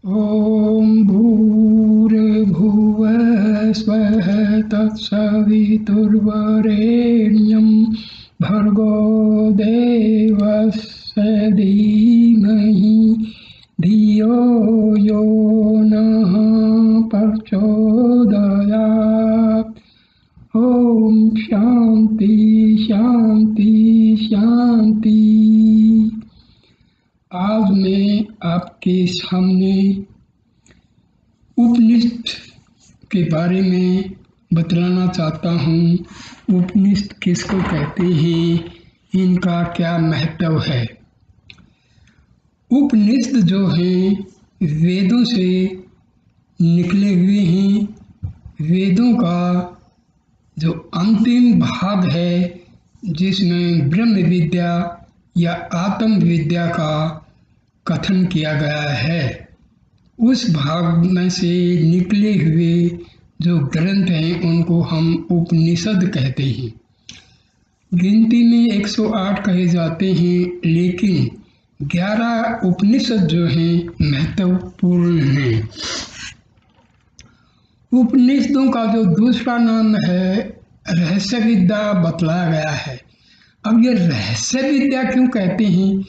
ॐ भूर्भुवः स्वः तत्सवितुर्वरेण्यं भर्गो देवस्य धीमहि धियो यो नः प्रचोदयात्। ओम शांति शांति शांति। आज मैं आपके सामने उपनिषद के बारे में बतलाना चाहता हूँ। उपनिषद किसको कहते हैं, इनका क्या महत्व है। उपनिषद जो हैं वेदों से निकले हुए हैं। वेदों का जो अंतिम भाग है जिसमें ब्रह्म विद्या या आत्म विद्या का कथन किया गया है, उस भाग में से निकले हुए जो ग्रंथ हैं उनको हम उपनिषद कहते हैं। गिनती में 108 कहे जाते हैं, लेकिन 11 उपनिषद जो हैं महत्वपूर्ण हैं। उपनिषदों का जो दूसरा नाम है रहस्य विद्या बतलाया गया है। अब ये रहस्य विद्या क्यों कहते हैं?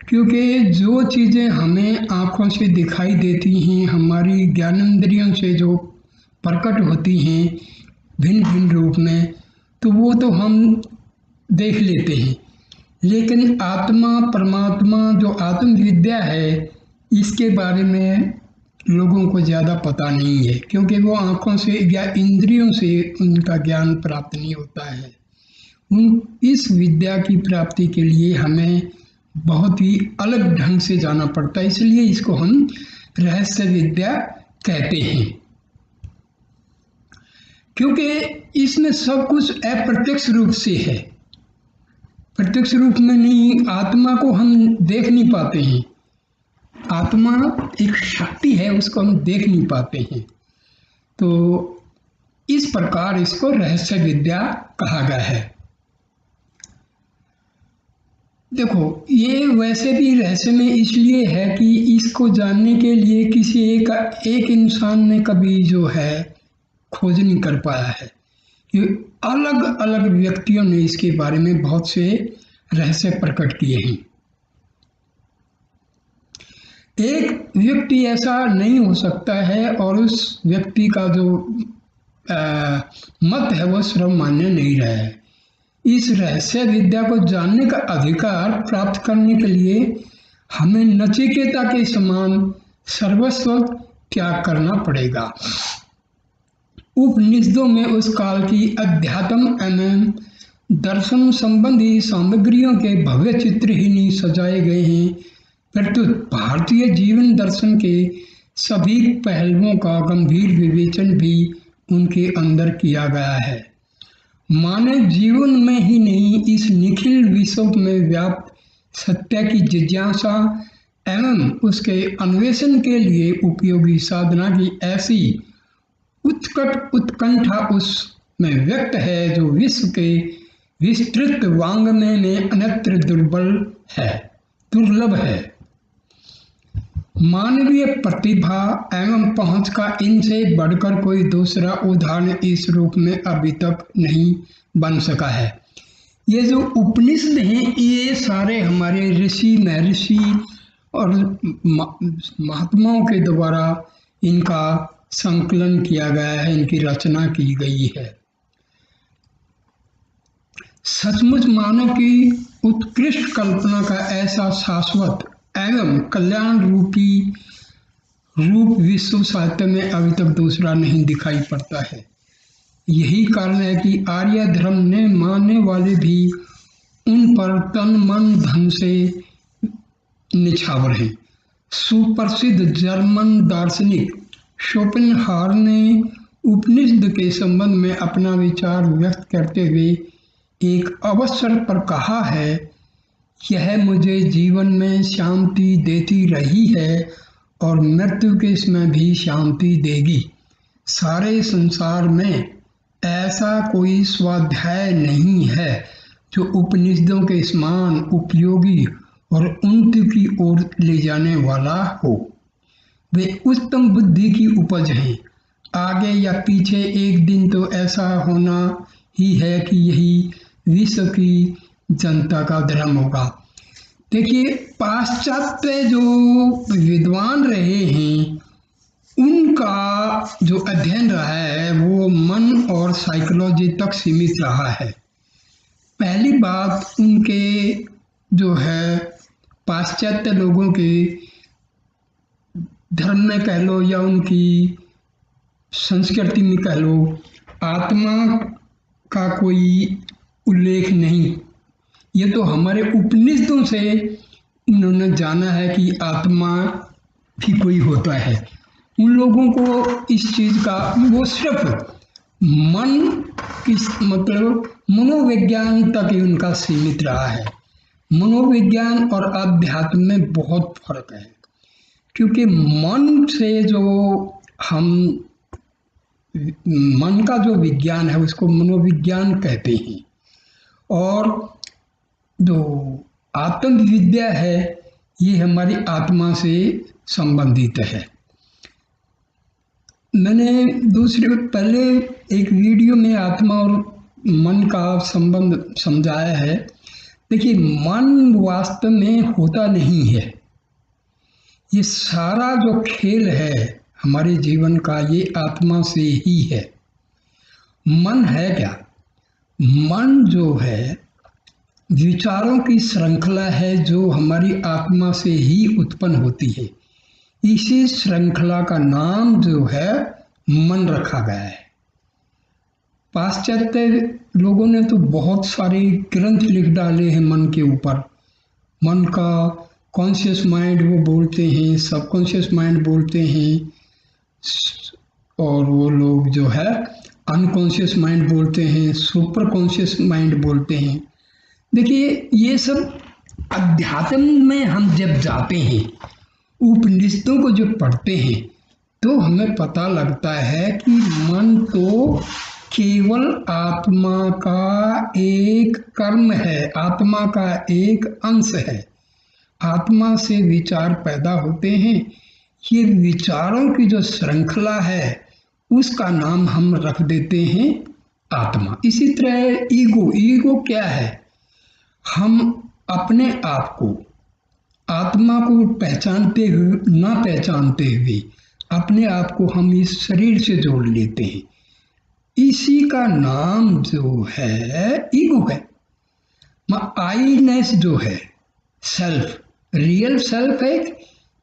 क्योंकि जो चीज़ें हमें आँखों से दिखाई देती हैं, हमारी ज्ञानेंद्रियों से जो प्रकट होती हैं भिन्न भिन्न रूप में, तो वो तो हम देख लेते हैं, लेकिन आत्मा परमात्मा जो आत्म विद्या है इसके बारे में लोगों को ज़्यादा पता नहीं है, क्योंकि वो आँखों से या इंद्रियों से उनका ज्ञान प्राप्त नहीं होता है। इस विद्या की प्राप्ति के लिए हमें बहुत ही अलग ढंग से जाना पड़ता है, इसलिए इसको हम रहस्य विद्या कहते हैं। क्योंकि इसमें सब कुछ अप्रत्यक्ष रूप से है, प्रत्यक्ष रूप में नहीं। आत्मा को हम देख नहीं पाते हैं, आत्मा एक शक्ति है, उसको हम देख नहीं पाते हैं। तो इस प्रकार इसको रहस्य विद्या कहा गया है। देखो, ये वैसे भी रहस्य में इसलिए है कि इसको जानने के लिए किसी एक इंसान ने कभी जो है खोज नहीं कर पाया है। ये अलग अलग व्यक्तियों ने इसके बारे में बहुत से रहस्य प्रकट किए हैं। एक व्यक्ति ऐसा नहीं हो सकता है और उस व्यक्ति का जो मत है वो सर्वमान्य नहीं रहा है। इस रहस्य विद्या को जानने का अधिकार प्राप्त करने के लिए हमें नचिकेता के समान सर्वस्व त्याग करना पड़ेगा। उपनिषदों में उस काल की अध्यात्म एवं दर्शन संबंधी सामग्रियों के भव्य चित्र ही नहीं सजाए गए हैं, प्रत्युत भारतीय जीवन दर्शन के सभी पहलुओं का गंभीर विवेचन भी उनके अंदर किया गया है। मानव जीवन में ही नहीं, इस निखिल विश्व में व्याप्त सत्य की जिज्ञासा एवं उसके अन्वेषण के लिए उपयोगी साधना की ऐसी उत्कट उत्कंठा उसमें व्यक्त है जो विश्व के विस्तृत वाङ्मय में अन्यत्र दुर्लभ है। मानवीय प्रतिभा एवं पहुंच का इनसे बढ़कर कोई दूसरा उदाहरण इस रूप में अभी तक नहीं बन सका है। ये जो उपनिषद हैं ये सारे हमारे ऋषि महर्षि और महात्माओं के द्वारा इनका संकलन किया गया है, इनकी रचना की गई है। सचमुच मानव की उत्कृष्ट कल्पना का ऐसा शाश्वत एवं कल्याण रूपी रूप विश्व साहित्य में अभी तक दूसरा नहीं दिखाई पड़ता है। यही कारण है कि आर्य धर्म ने मानने वाले भी उन पर तन मन धन से निछावर हैं। सुप्रसिद्ध जर्मन दार्शनिक शोपेनहावर ने उपनिषद के संबंध में अपना विचार व्यक्त करते हुए एक अवसर पर कहा है, यह मुझे जीवन में शांति देती रही है और मृत्यु के समय भी शांति देगी। सारे संसार में ऐसा कोई स्वाध्याय नहीं है जो उपनिषदों के समान उपयोगी और उन्नति की ओर ले जाने वाला हो। वे उत्तम बुद्धि की उपज हैं। आगे या पीछे एक दिन तो ऐसा होना ही है कि यही विश्व की जनता का धर्म होगा। देखिए, पाश्चात्य जो विद्वान रहे हैं उनका जो अध्ययन रहा है वो मन और साइकोलॉजी तक सीमित रहा है। पहली बात, उनके जो है पाश्चात्य लोगों के धर्म में कह लो या उनकी संस्कृति में कह लो, आत्मा का कोई उल्लेख नहीं। ये तो हमारे उपनिषदों से उन्होंने जाना है कि आत्मा भी कोई होता है। उन लोगों को इस चीज का, वो सिर्फ मन किस मतलब मनोविज्ञान तक ही उनका सीमित रहा है। मनोविज्ञान और अध्यात्म में बहुत फर्क है, क्योंकि मन से जो हम मन का जो विज्ञान है उसको मनोविज्ञान कहते हैं, और जो आत्म विद्या है ये हमारी आत्मा से संबंधित है। मैंने पहले एक वीडियो में आत्मा और मन का संबंध समझाया है। देखिए, मन वास्तव में होता नहीं है। ये सारा जो खेल है हमारे जीवन का ये आत्मा से ही है। मन है क्या? मन जो है विचारों की श्रृंखला है जो हमारी आत्मा से ही उत्पन्न होती है। इसी श्रृंखला का नाम जो है मन रखा गया है। पाश्चात्य लोगों ने तो बहुत सारे ग्रंथ लिख डाले हैं मन के ऊपर। मन का कॉन्शियस माइंड वो बोलते हैं, सबकॉन्शियस माइंड बोलते हैं, और वो लोग जो है अनकॉन्शियस माइंड बोलते हैं, सुपर कॉन्शियस माइंड बोलते हैं। देखिए, ये सब अध्यात्म में हम जब जाते हैं, उपनिषदों को जो पढ़ते हैं, तो हमें पता लगता है कि मन तो केवल आत्मा का एक कर्म है, आत्मा का एक अंश है। आत्मा से विचार पैदा होते हैं। ये विचारों की जो श्रृंखला है उसका नाम हम रख देते हैं आत्मा। इसी तरह ईगो क्या है? हम अपने आप को, आत्मा को पहचानते हुए ना पहचानते हुए अपने आप को हम इस शरीर से जोड़ लेते हैं। इसी का नाम जो है ईगो है। आईनेस जो है, सेल्फ, रियल सेल्फ है,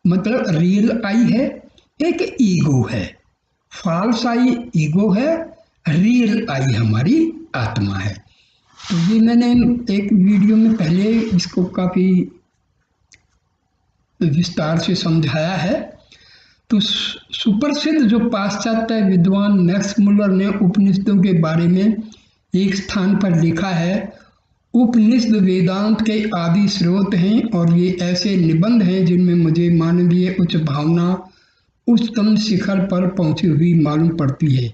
मतलब रियल आई है, एक ईगो है। फॉल्स आई ईगो है, रियल आई हमारी आत्मा है। तो ये मैंने एक वीडियो में पहले इसको काफ़ी विस्तार से समझाया है। तो सुप्रसिद्ध जो पाश्चात्य विद्वान मैक्स मुलर ने उपनिषदों के बारे में एक स्थान पर लिखा है, उपनिषद वेदांत के आदि स्रोत हैं और ये ऐसे निबंध हैं जिनमें मुझे मानवीय उच्च भावना उच्चतम शिखर पर पहुंची हुई मालूम पड़ती है।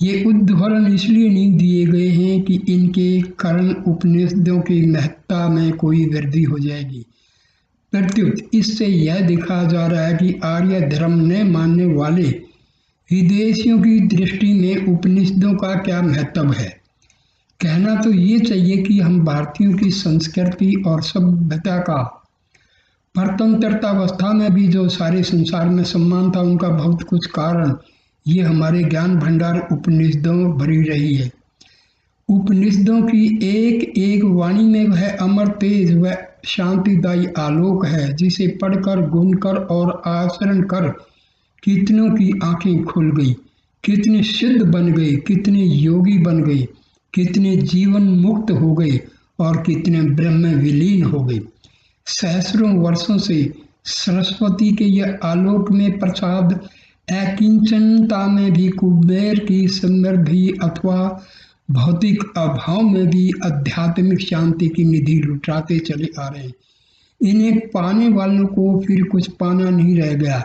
ये उद्धरण इसलिए नहीं दिए गए हैं कि इनके कारण उपनिषदों की महत्ता में कोई वृद्धि हो जाएगी। प्रत्युत इससे यह दिखा जा रहा है कि आर्य धर्म ने मानने वाले विदेशियों की दृष्टि में उपनिषदों का क्या महत्व है। कहना तो ये चाहिए कि हम भारतीयों की संस्कृति और सभ्यता का परतंत्रतावस्था में भी जो सारे संसार में सम्मान था, उनका बहुत कुछ कारण ये हमारे ज्ञान भंडार उपनिषदों भरी रही है। उपनिषदों की एक एक वाणी में वह अमर तेज व शांतिदायी आलोक है, जिसे पढ़कर, गुनकर और आचरण कर कितनों की आंखें खुल गई, कितने सिद्ध बन गए, कितने योगी बन गए, कितने जीवन मुक्त हो गए और कितने ब्रह्म विलीन हो गए। सहस्रों वर्षों से सरस्वती के यह आलोक में प्रसाद अकिंचनता में भी कुबेर की समृद्धि अथवा भौतिक अभाव में भी आध्यात्मिक शांति की निधि लुटाते चले आ रहे हैं। इन्हें पाने वालों को फिर कुछ पाना नहीं रह गया।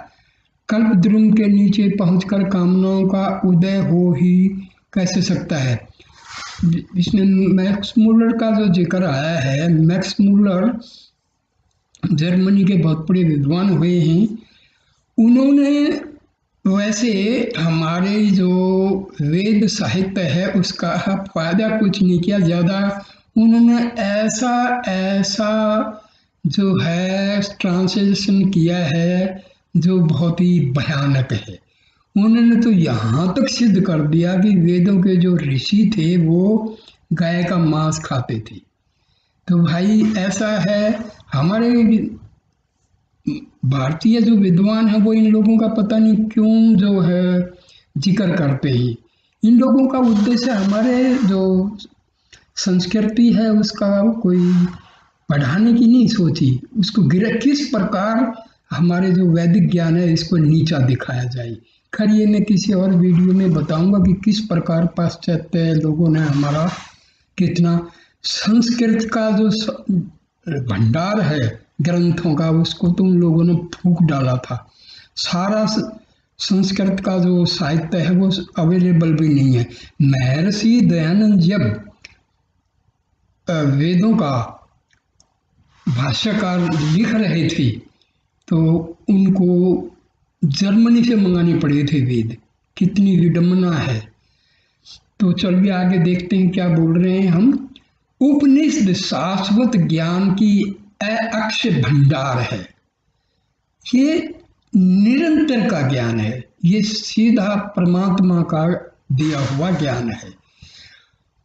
कल्पद्रुम के नीचे पहुंचकर कामनाओं का उदय हो ही कैसे सकता है। इसमें मैक्स मुलर का जो जिक्र आया है, मैक्स मुलर जर्मनी के बहुत बड़े विद्वान हुए हैं उन्होंने वैसे हमारे जो वेद साहित्य है उसका फायदा कुछ नहीं किया ज़्यादा। उन्होंने ऐसा ऐसा जो है ट्रांसलेशन किया है जो बहुत ही भयानक है। उन्होंने तो यहाँ तक सिद्ध कर दिया कि वेदों के जो ऋषि थे वो गाय का मांस खाते थे। तो भाई ऐसा है, हमारे भारतीय जो विद्वान है वो इन लोगों का पता नहीं क्यों जो है जिक्र करते हैं। इन लोगों का उद्देश्य हमारे जो संस्कृति है उसका कोई बढ़ाने की नहीं सोची, उसको गिर किस प्रकार हमारे जो वैदिक ज्ञान है इसको नीचा दिखाया जाए। खैर ये मैं किसी और वीडियो में बताऊंगा कि किस प्रकार पाश्चात्य लोगों ने हमारा कितना संस्कृत का जो भंडार है ग्रंथों का उसको तुम लोगों ने फूंक डाला था। सारा संस्कृत का जो साहित्य है वो अवेलेबल भी नहीं है। महर्षि दयानंद जब वेदों का भाष्यकार लिख रहे थे तो उनको जर्मनी से मंगाने पड़े थे वेद। कितनी विडंबना है। तो चलिए आगे देखते हैं क्या बोल रहे हैं हम। उपनिषद शाश्वत ज्ञान की अक्षय भंडार है। ये निरंतर का ज्ञान है, ये सीधा परमात्मा का दिया हुआ ज्ञान है।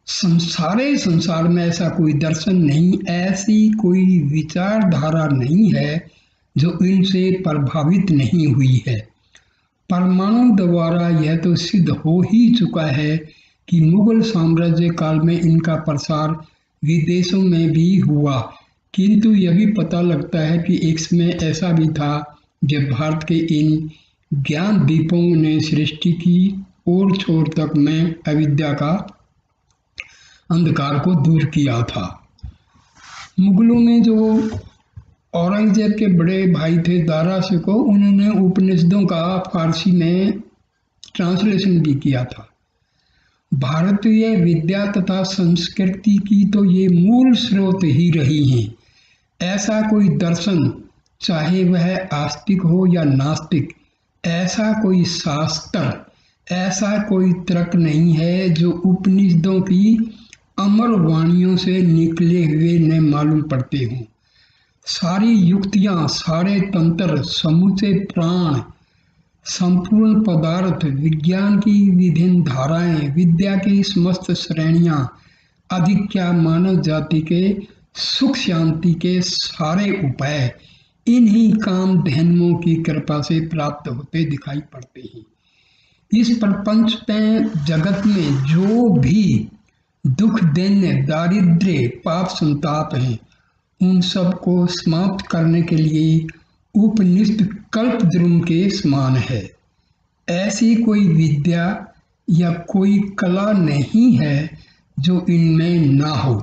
सारे संसार में ऐसा कोई दर्शन नहीं, ऐसी कोई विचारधारा नहीं है जो इनसे प्रभावित नहीं हुई है। परमाणु द्वारा यह तो सिद्ध हो ही चुका है कि मुगल साम्राज्य काल में इनका प्रसार विदेशों में भी हुआ, किंतु यह भी पता लगता है कि एक समय ऐसा भी था जब भारत के इन ज्ञान दीपों ने सृष्टि की ओर छोर तक में अविद्या का अंधकार को दूर किया था। मुगलों में जो औरंगजेब के बड़े भाई थे दारा शिकोह, उन्होंने उपनिषदों का फारसी में ट्रांसलेशन भी किया था। भारतीय विद्या तथा संस्कृति की तो ये मूल स्रोत ही रही हैं। ऐसा कोई दर्शन, चाहे वह आस्तिक हो या नास्तिक, ऐसा कोई शास्त्र, ऐसा कोई तर्क नहीं है जो उपनिषदों की अमर वाणियों से निकले हुए न मालूम पड़ते हों। सारी युक्तियां, सारे तंत्र, समूचे प्राण, संपूर्ण पदार्थ, विज्ञान की विभिन्न धाराएं, विद्या की समस्त श्रेणियां, अधिक क्या मानव जाति के सुख शांति के सारे उपाय इन्हीं काम धैन्यों की कृपा से प्राप्त होते दिखाई पड़ते हैं। इस प्रपंच में, जगत में जो भी दुख, दैन्य, दारिद्र्य, पाप, संताप हैं, उन सब को समाप्त करने के लिए उपनिषद कल्पद्रुम के समान है। ऐसी कोई विद्या या कोई कला नहीं है जो इनमें ना हो।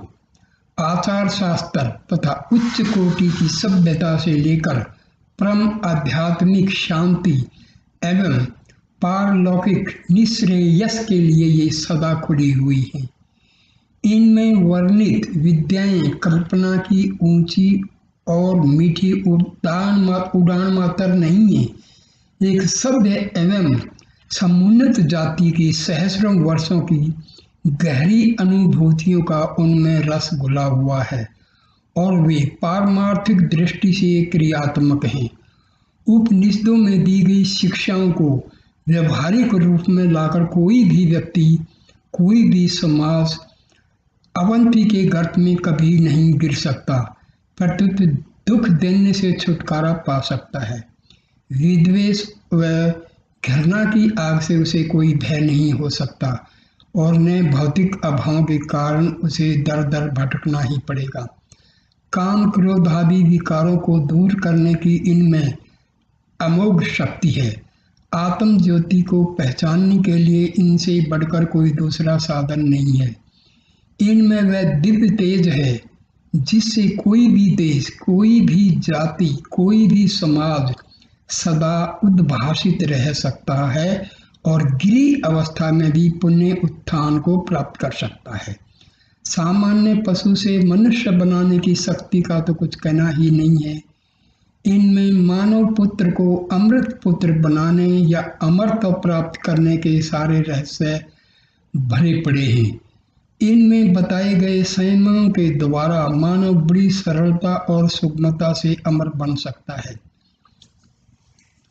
आचार शास्त्र तथा उच्च कोटि की सभ्यता से लेकर परम आध्यात्मिक शांति एवं पारलौकिक निश्रेयस के लिए ये सदा खुली हुई हैं। इनमें वर्णित विद्याएं कल्पना की ऊंची और मीठी उड़ान मात्र नहीं है, एक सभ्य एवं समुन्नत जाति की सहस्रों वर्षों की गहरी अनुभूतियों का उनमें रस घुला हुआ है और वे पारमार्थिक दृष्टि से क्रियात्मक हैं। उपनिषदों में दी गई शिक्षाओं को व्यवहारिक रूप में लाकर कोई भी व्यक्ति, कोई भी समाज अवंती के गर्त में कभी नहीं गिर सकता, प्रत्युत दुख देने से छुटकारा पा सकता है। विद्वेष व घृणा की आग से उसे कोई भय नहीं हो सकता और न भौतिक अभाव के कारण उसे दर दर भटकना ही पड़ेगा। काम, क्रोध आदि विकारों को दूर करने की इनमें अमोघ शक्ति है। आत्म ज्योति को पहचानने के लिए इनसे बढ़कर कोई दूसरा साधन नहीं है। इनमें वह दिव्य तेज है जिससे कोई भी देश, कोई भी जाति, कोई भी समाज सदा उद्भासित रह सकता है और गिरी अवस्था में भी पुण्य उत्थान को प्राप्त कर सकता है। सामान्य पशु से मनुष्य बनाने की शक्ति का तो कुछ कहना ही नहीं है। इनमें मानव पुत्र को अमृत पुत्र बनाने या अमरत्व प्राप्त करने के सारे रहस्य भरे पड़े हैं। इनमें बताए गए संयमों के द्वारा मानव बड़ी सरलता और सुगमता से अमर बन सकता है।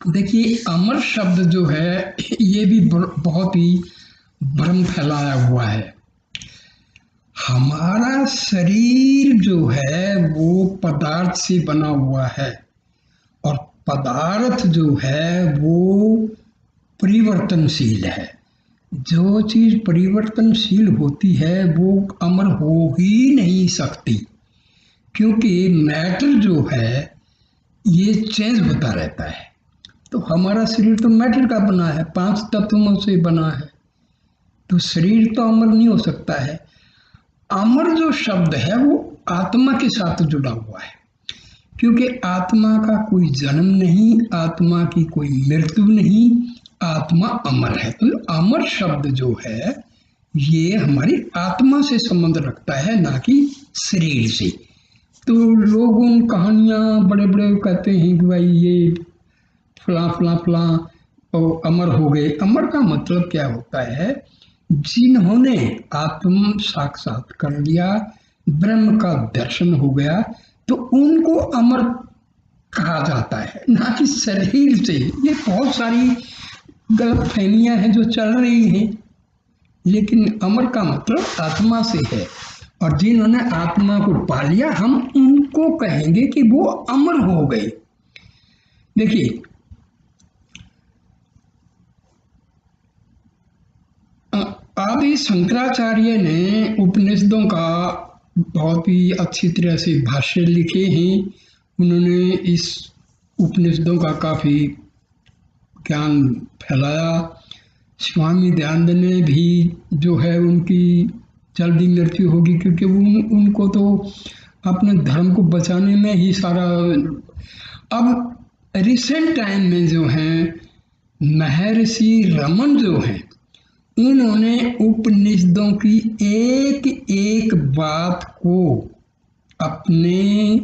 देखिए, अमर शब्द जो है ये भी बहुत ही भ्रम फैलाया हुआ है। हमारा शरीर जो है वो पदार्थ से बना हुआ है और पदार्थ जो है वो परिवर्तनशील है। जो चीज परिवर्तनशील होती है वो अमर हो ही नहीं सकती, क्योंकि मैटर जो है ये चेंज होता रहता है। तो हमारा शरीर तो मैटर का बना है, 5 तत्वों से बना है, तो शरीर तो अमर नहीं हो सकता है। अमर जो शब्द है वो आत्मा के साथ जुड़ा हुआ है, क्योंकि आत्मा का कोई जन्म नहीं, आत्मा की कोई मृत्यु नहीं, आत्मा अमर है। तो अमर शब्द जो है ये हमारी आत्मा से संबंध रखता है, ना कि शरीर से। तो लोग उन कहानियां बड़े बड़े कहते हैं कि भाई ये फलां फलां फलां और अमर हो गए। अमर का मतलब क्या होता है? जिन्होंने आत्म साक्षात कर लिया, ब्रह्म का दर्शन हो गया, तो उनको अमर कहा जाता है, ना कि शरीर से। ये बहुत सारी गलतफहमियां हैं जो चल रही हैं, लेकिन अमर का मतलब आत्मा से है, और जिन्होंने आत्मा को पा लिया हम उनको कहेंगे कि वो अमर हो गए। देखिए, आदि शंकराचार्य ने उपनिषदों का बहुत ही अच्छी तरह से भाष्य लिखे हैं। उन्होंने इस उपनिषदों का काफ़ी ज्ञान फैलाया। स्वामी दयानंद ने भी जो है उनकी जल्दी मृत्यु होगी, क्योंकि उनको तो अपने धर्म को बचाने में ही सारा। अब रिसेंट टाइम में जो है महर्षि रमन जो हैं, इन्होंने उपनिषदों की एक एक बात को अपने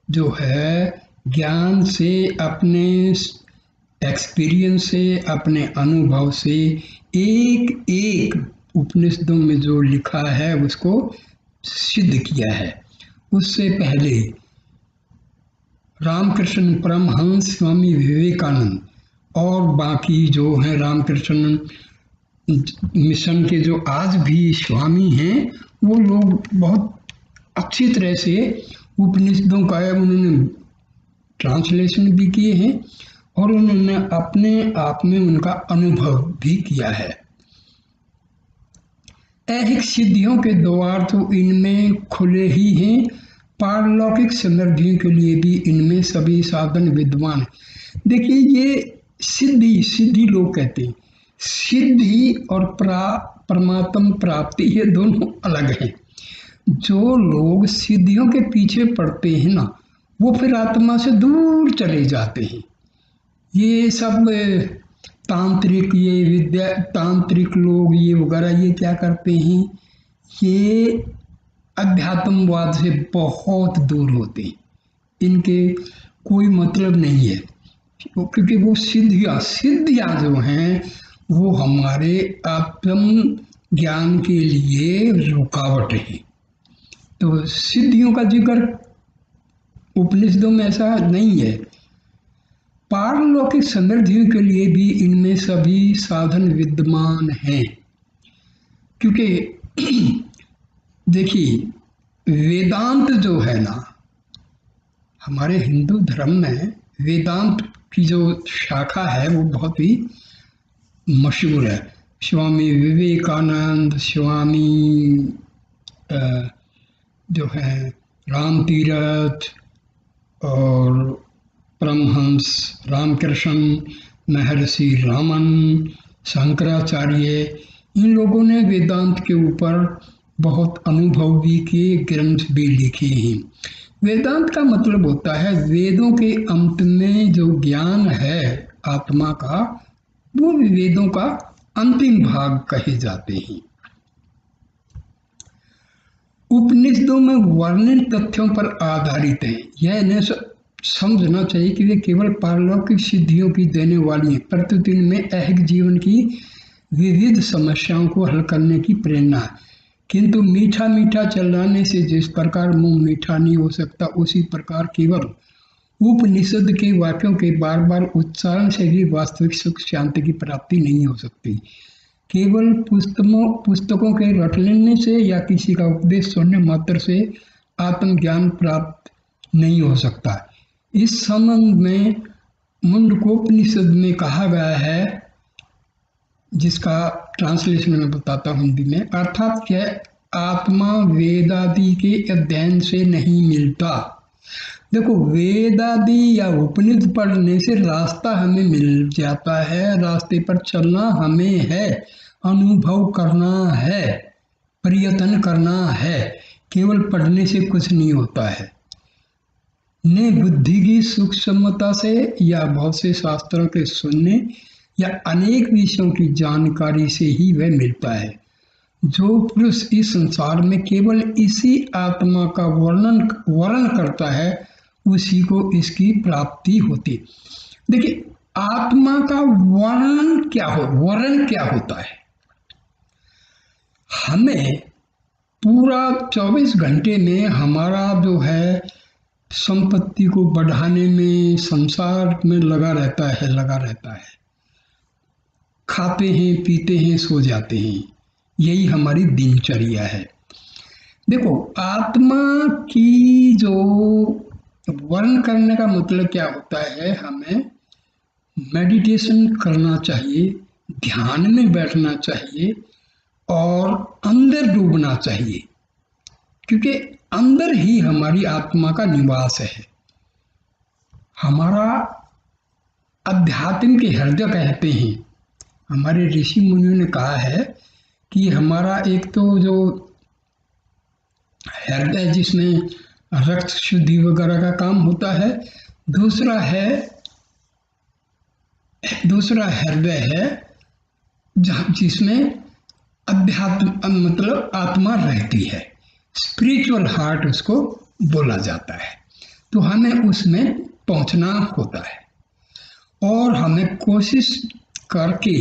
जो है ज्ञान से, अपने एक्सपीरियंस से, अपने अनुभव से एक एक उपनिषदों में जो लिखा है उसको सिद्ध किया है। उससे पहले रामकृष्ण परमहंस स्वामी विवेकानंद और बाकी जो हैं रामकृष्ण मिशन के जो आज भी स्वामी हैं, वो लोग बहुत अच्छी तरह से उपनिषदों का उन्होंने ट्रांसलेशन भी किए हैं और उन्होंने अपने आप में उनका अनुभव भी किया है। ऐहिक सिद्धियों के द्वार तो इनमें खुले ही हैं, पारलौकिक समृद्धियों के लिए भी इनमें सभी साधन विद्वान। देखिए, ये सिद्धि लोग कहते हैं, सिद्धि और परमात्म प्राप्ति ये दोनों अलग हैं। जो लोग सिद्धियों के पीछे पड़ते हैं ना, वो फिर आत्मा से दूर चले जाते हैं। ये सब तांत्रिक, ये विद्या तांत्रिक लोग ये वगैरह ये क्या करते हैं, ये अध्यात्मवाद से बहुत दूर होते हैं। इनके कोई मतलब नहीं है, क्योंकि वो सिद्धियाँ जो हैं वो हमारे आत्म ज्ञान के लिए रुकावट है। तो सिद्धियों का जिक्र उपनिषदों में ऐसा नहीं है। पारलौकिक समृद्धियों के लिए भी इनमें सभी साधन विद्यमान हैं, क्योंकि देखिए, वेदांत जो है ना, हमारे हिंदू धर्म में वेदांत की जो शाखा है वो बहुत ही मशहूर है। स्वामी विवेकानंद, स्वामी जो है राम तीरथ और परमहंस रामकृष्ण, महर्षि रामन, शंकराचार्य, इन लोगों ने वेदांत के ऊपर बहुत अनुभव भी किए, ग्रंथ भी लिखे हैं। वेदांत का मतलब होता है वेदों के अंत में जो ज्ञान है आत्मा का, वो वेदों का अंतिम भाग कहे जाते हैं। उपनिषदों में वर्णित तथ्यों पर आधारित है। यह समझना चाहिए कि वे केवल पारलौकिक सिद्धियों की देने वाली हैं, प्रतिदिन में ऐहिक जीवन की विविध समस्याओं को हल करने की प्रेरणा है। किंतु मीठा मीठा चिल्लाने से जिस प्रकार मुंह मीठा नहीं हो सकता, उसी प्रकार केवल उपनिषद के वाक्यों के बार बार उच्चारण से भी वास्तविक सुख शांति की प्राप्ति नहीं हो सकती। केवल पुस्तकों के रट लेने से या किसी का उपदेश सुनने मात्र से आत्मज्ञान प्राप्त नहीं हो सकता। इस संबंध में मुंडकोपनिषद में कहा गया है, जिसका ट्रांसलेशन मैं बताता हूँ हिंदी में, अर्थात क्या आत्मा वेदादि के अध्ययन से नहीं मिलता। देखो, वेदादि या उपनिषद पढ़ने से रास्ता हमें मिल जाता है, रास्ते पर चलना हमें है, अनुभव करना है, प्रयत्न करना है, केवल पढ़ने से कुछ नहीं होता है। ने बुद्धि की सूक्ष्मता से या बहुत से शास्त्रों के सुनने या अनेक विषयों की जानकारी से ही वह मिलता है। जो पुरुष इस संसार में केवल इसी आत्मा का वर्णन करता है, उसी को इसकी प्राप्ति होती। देखिए, आत्मा का वर्णन क्या होता है? हमें पूरा 24 घंटे में हमारा जो है संपत्ति को बढ़ाने में, संसार में लगा रहता है। खाते हैं, पीते हैं, सो जाते हैं, यही हमारी दिनचर्या है। देखो, आत्मा की जो वर्णन करने का मतलब क्या होता है, हमें मेडिटेशन करना चाहिए, ध्यान में बैठना चाहिए और अंदर डूबना चाहिए, क्योंकि अंदर ही हमारी आत्मा का निवास है। हमारा अध्यात्म के हृदय कहते हैं, हमारे ऋषि मुनियों ने कहा है कि हमारा एक तो जो हृदय जिसमें रक्त शुद्धि वगैरह का काम होता है, दूसरा हृदय है जिसमें अध्यात्म मतलब आत्मा रहती है, स्पिरिचुअल हार्ट उसको बोला जाता है। तो हमें उसमें पहुंचना होता है और हमें कोशिश करके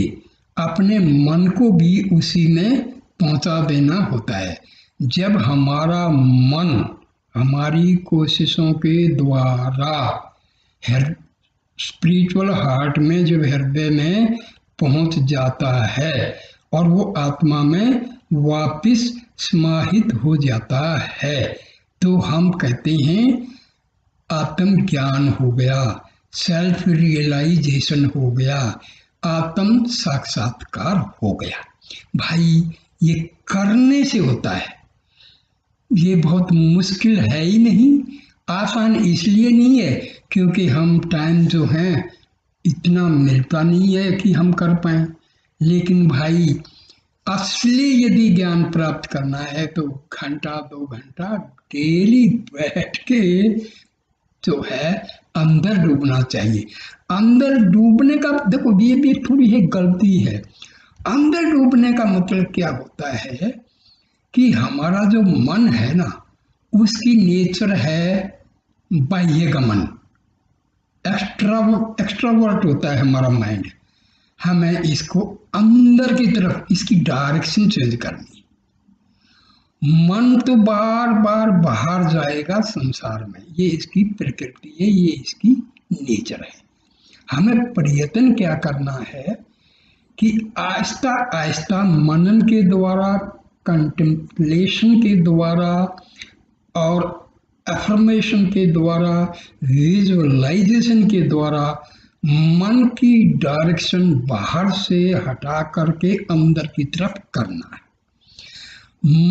अपने मन को भी उसी में पहुंचा देना होता है। जब हमारा मन हमारी कोशिशों के द्वारा स्पिरिचुअल हार्ट में, जब हृदय में पहुंच जाता है और वो आत्मा में वापिस समाहित हो जाता है, तो हम कहते हैं आत्मज्ञान हो गया, सेल्फ रियलाइजेशन हो गया, आत्म साक्षात्कार हो गया। भाई, ये करने से होता है, ये बहुत मुश्किल है ही नहीं, आसान इसलिए नहीं है क्योंकि हम टाइम जो है इतना मिलता नहीं है कि हम कर पाए। लेकिन भाई, असली यदि ज्ञान प्राप्त करना है तो घंटा 2 घंटा डेली बैठ के जो है अंदर डूबना चाहिए। अंदर डूबने का, देखो ये भी थोड़ी है गलती है। अंदर डूबने का मतलब क्या होता है कि हमारा जो मन है ना, उसकी नेचर है बाह्यगमन, एक्स्ट्रावर्ट होता है हमारा माइंड। हमें इसको अंदर की तरफ, इसकी डायरेक्शन चेंज करनी। मन तो बार बार बाहर जाएगा संसार में, ये इसकी प्रकृति है, ये इसकी नेचर है। हमें प्रयत्न क्या करना है कि आहिस्ता आहिस्ता मनन के द्वारा, कंटेम्पलेशन के द्वारा और अफर्मेशन के द्वारा, विजुअलाइजेशन के द्वारा मन की डायरेक्शन बाहर से हटा करके अंदर की तरफ करना है।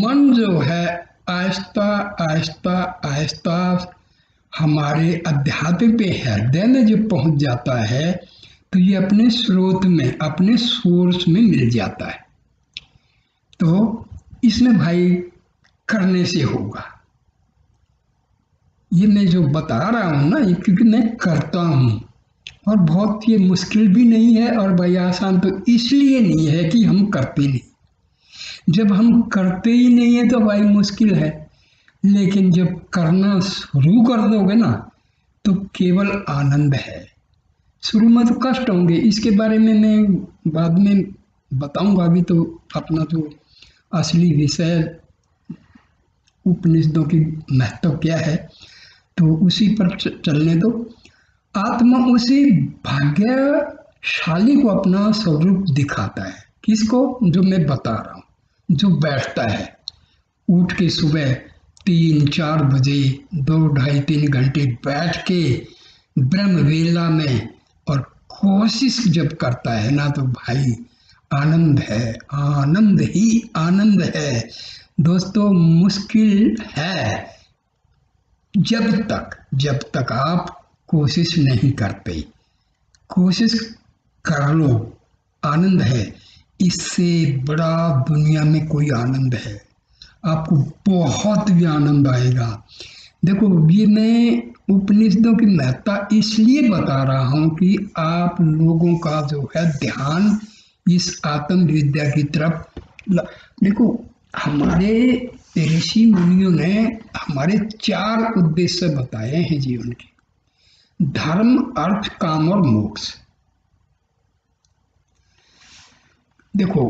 मन जो है आहिस्ता आहिस्ता आहिस्ता हमारे अध्यात्म पे हृदय में जब पहुंच जाता है तो ये अपने स्रोत में, अपने सोर्स में मिल जाता है। तो इसमें भाई करने से होगा। ये मैं जो बता रहा हूँ ना, ये क्योंकि मैं करता हूँ और बहुत ये मुश्किल भी नहीं है, और भाई आसान तो इसलिए नहीं है कि हम करते नहीं। जब हम करते ही नहीं है तो भाई मुश्किल है, लेकिन जब करना शुरू कर दोगे ना तो केवल आनंद है। शुरू में तो कष्ट होंगे, इसके बारे में मैं बाद में बताऊंगा। अभी तो अपना जो असली विषय उपनिषदों की महत्व क्या है तो उसी पर चलने दो। आत्मा उसी भाग्यशाली को अपना स्वरूप दिखाता है। किसको? जो मैं बता रहा हूँ, जो बैठता है उठ के सुबह 3-4 बजे 2-2.5-3 घंटे बैठ के ब्रह्म वेला में और कोशिश जब करता है ना, तो भाई आनंद है, आनंद ही आनंद है दोस्तों। मुश्किल है जब तक आप कोशिश नहीं करते। कोशिश कर लो, आनंद है। इससे बड़ा दुनिया में कोई आनंद है, आपको बहुत भी आनंद आएगा। देखो, ये मैं उपनिषदों की महत्ता इसलिए बता रहा हूँ कि आप लोगों का जो है ध्यान इस आत्म विद्या की तरफ देखो, हमारे ऋषि मुनियों ने हमारे 4 उद्देश्य बताए हैं जीवन के: धर्म, अर्थ, काम और मोक्ष। देखो,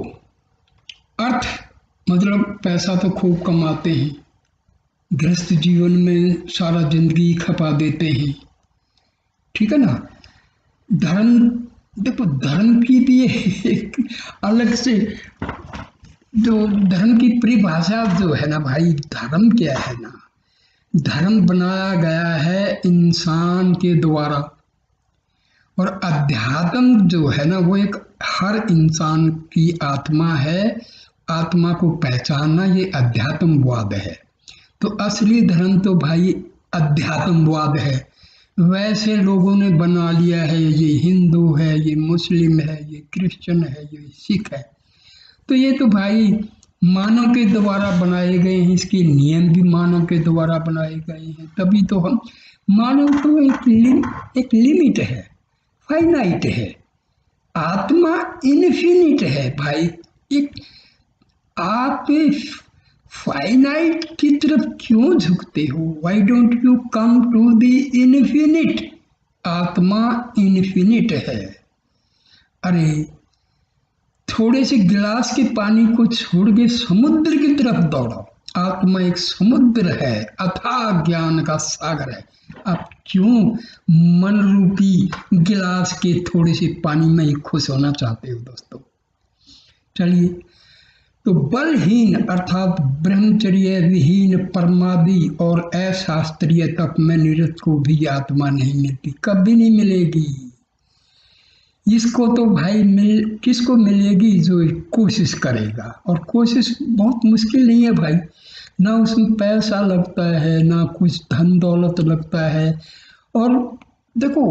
अर्थ मतलब पैसा तो खूब कमाते हैं, गृहस्थ जीवन में सारा जिंदगी खपा देते हैं, ठीक है ना। धर्म, देखो धर्म की भी एक अलग से जो धर्म की परिभाषा जो है ना भाई, धर्म क्या है ना, धर्म बनाया गया है इंसान के द्वारा। और अध्यात्म जो है ना, वो एक हर इंसान की आत्मा है। आत्मा को पहचानना ये अध्यात्मवाद है। तो असली धर्म तो भाई अध्यात्मवाद है। वैसे लोगों ने बना लिया है, ये हिंदू है, ये मुस्लिम है, ये क्रिश्चियन है, ये सिख है। तो ये तो भाई मानव के द्वारा बनाए गए हैं, इसके नियम भी मानव के द्वारा बनाए गए हैं। तभी तो हम मानव तो एक लिमिट है, फाइनाइट है। आत्मा इनफिनिट है भाई। एक आप फाइनाइट की तरफ क्यों झुकते हो? Why don't you come to the infinite? आत्मा इनफिनिट है। अरे थोड़े से गिलास के पानी को छोड़ के समुद्र की तरफ दौड़ो। आत्मा एक समुद्र है, अथाह ज्ञान का सागर है। आप क्यों मन रूपी गिलास के थोड़े से पानी में ही खुश होना चाहते हो दोस्तों? चलिए, तो बलहीन अर्थात ब्रह्मचर्य विहीन परमादि और अशास्त्रीय तप में निरत को भी आत्मा नहीं मिलती, कभी नहीं मिलेगी। इसको तो भाई किसको मिलेगी? जो कोशिश करेगा। और कोशिश बहुत मुश्किल नहीं है भाई, ना उसमें पैसा लगता है, ना कुछ धन दौलत लगता है। और देखो,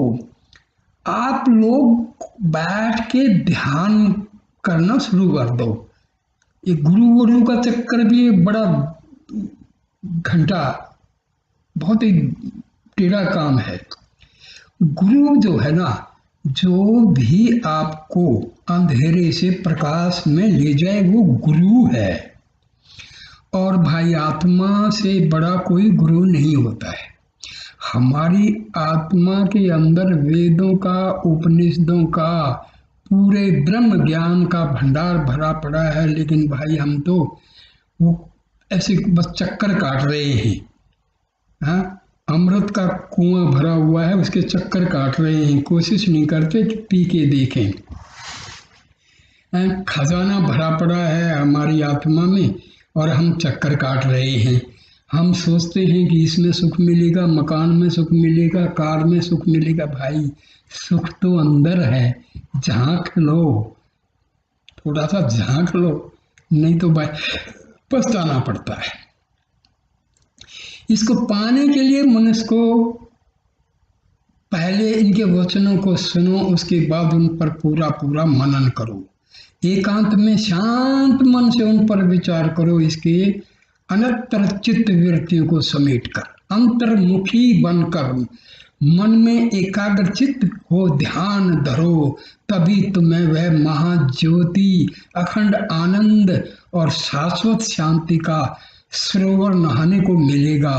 आप लोग बैठ के ध्यान करना शुरू कर दो। ये गुरु का चक्कर भी एक बड़ा घंटा, बहुत ही टेढ़ा काम है। गुरु जो है ना, जो भी आपको अंधेरे से प्रकाश में ले जाए, वो गुरु है। और भाई आत्मा से बड़ा कोई गुरु नहीं होता है। हमारी आत्मा के अंदर वेदों का, उपनिषदों का, पूरे ब्रह्म ज्ञान का भंडार भरा पड़ा है। लेकिन भाई हम तो वो ऐसे बस चक्कर काट रहे हैं। हाँ, अमृत का कुआं भरा हुआ है, उसके चक्कर काट रहे हैं। कोशिश नहीं करते कि पी के देखें। खजाना भरा पड़ा है हमारी आत्मा में और हम चक्कर काट रहे हैं। हम सोचते हैं कि इसमें सुख मिलेगा, मकान में सुख मिलेगा, कार में सुख मिलेगा। भाई सुख तो अंदर है, झांक लो, थोड़ा सा झांक लो, नहीं तो भाई पछताना पड़ता है। इसको पाने के लिए मनुष्य को पहले इनके वचनों को सुनो, उसके बाद उन पर पूरा मनन करो। एकांत में शांत मन से उन पर विचार करो। इसके अनंतर चित्त वृत्तियों को समेट कर, अंतर्मुखी बनकर मन में एकाग्र चित्त हो ध्यान धरो। तभी तुम्हें वह महाज्योति, अखंड आनंद और शाश्वत शांति का सरोवर नहाने को मिलेगा।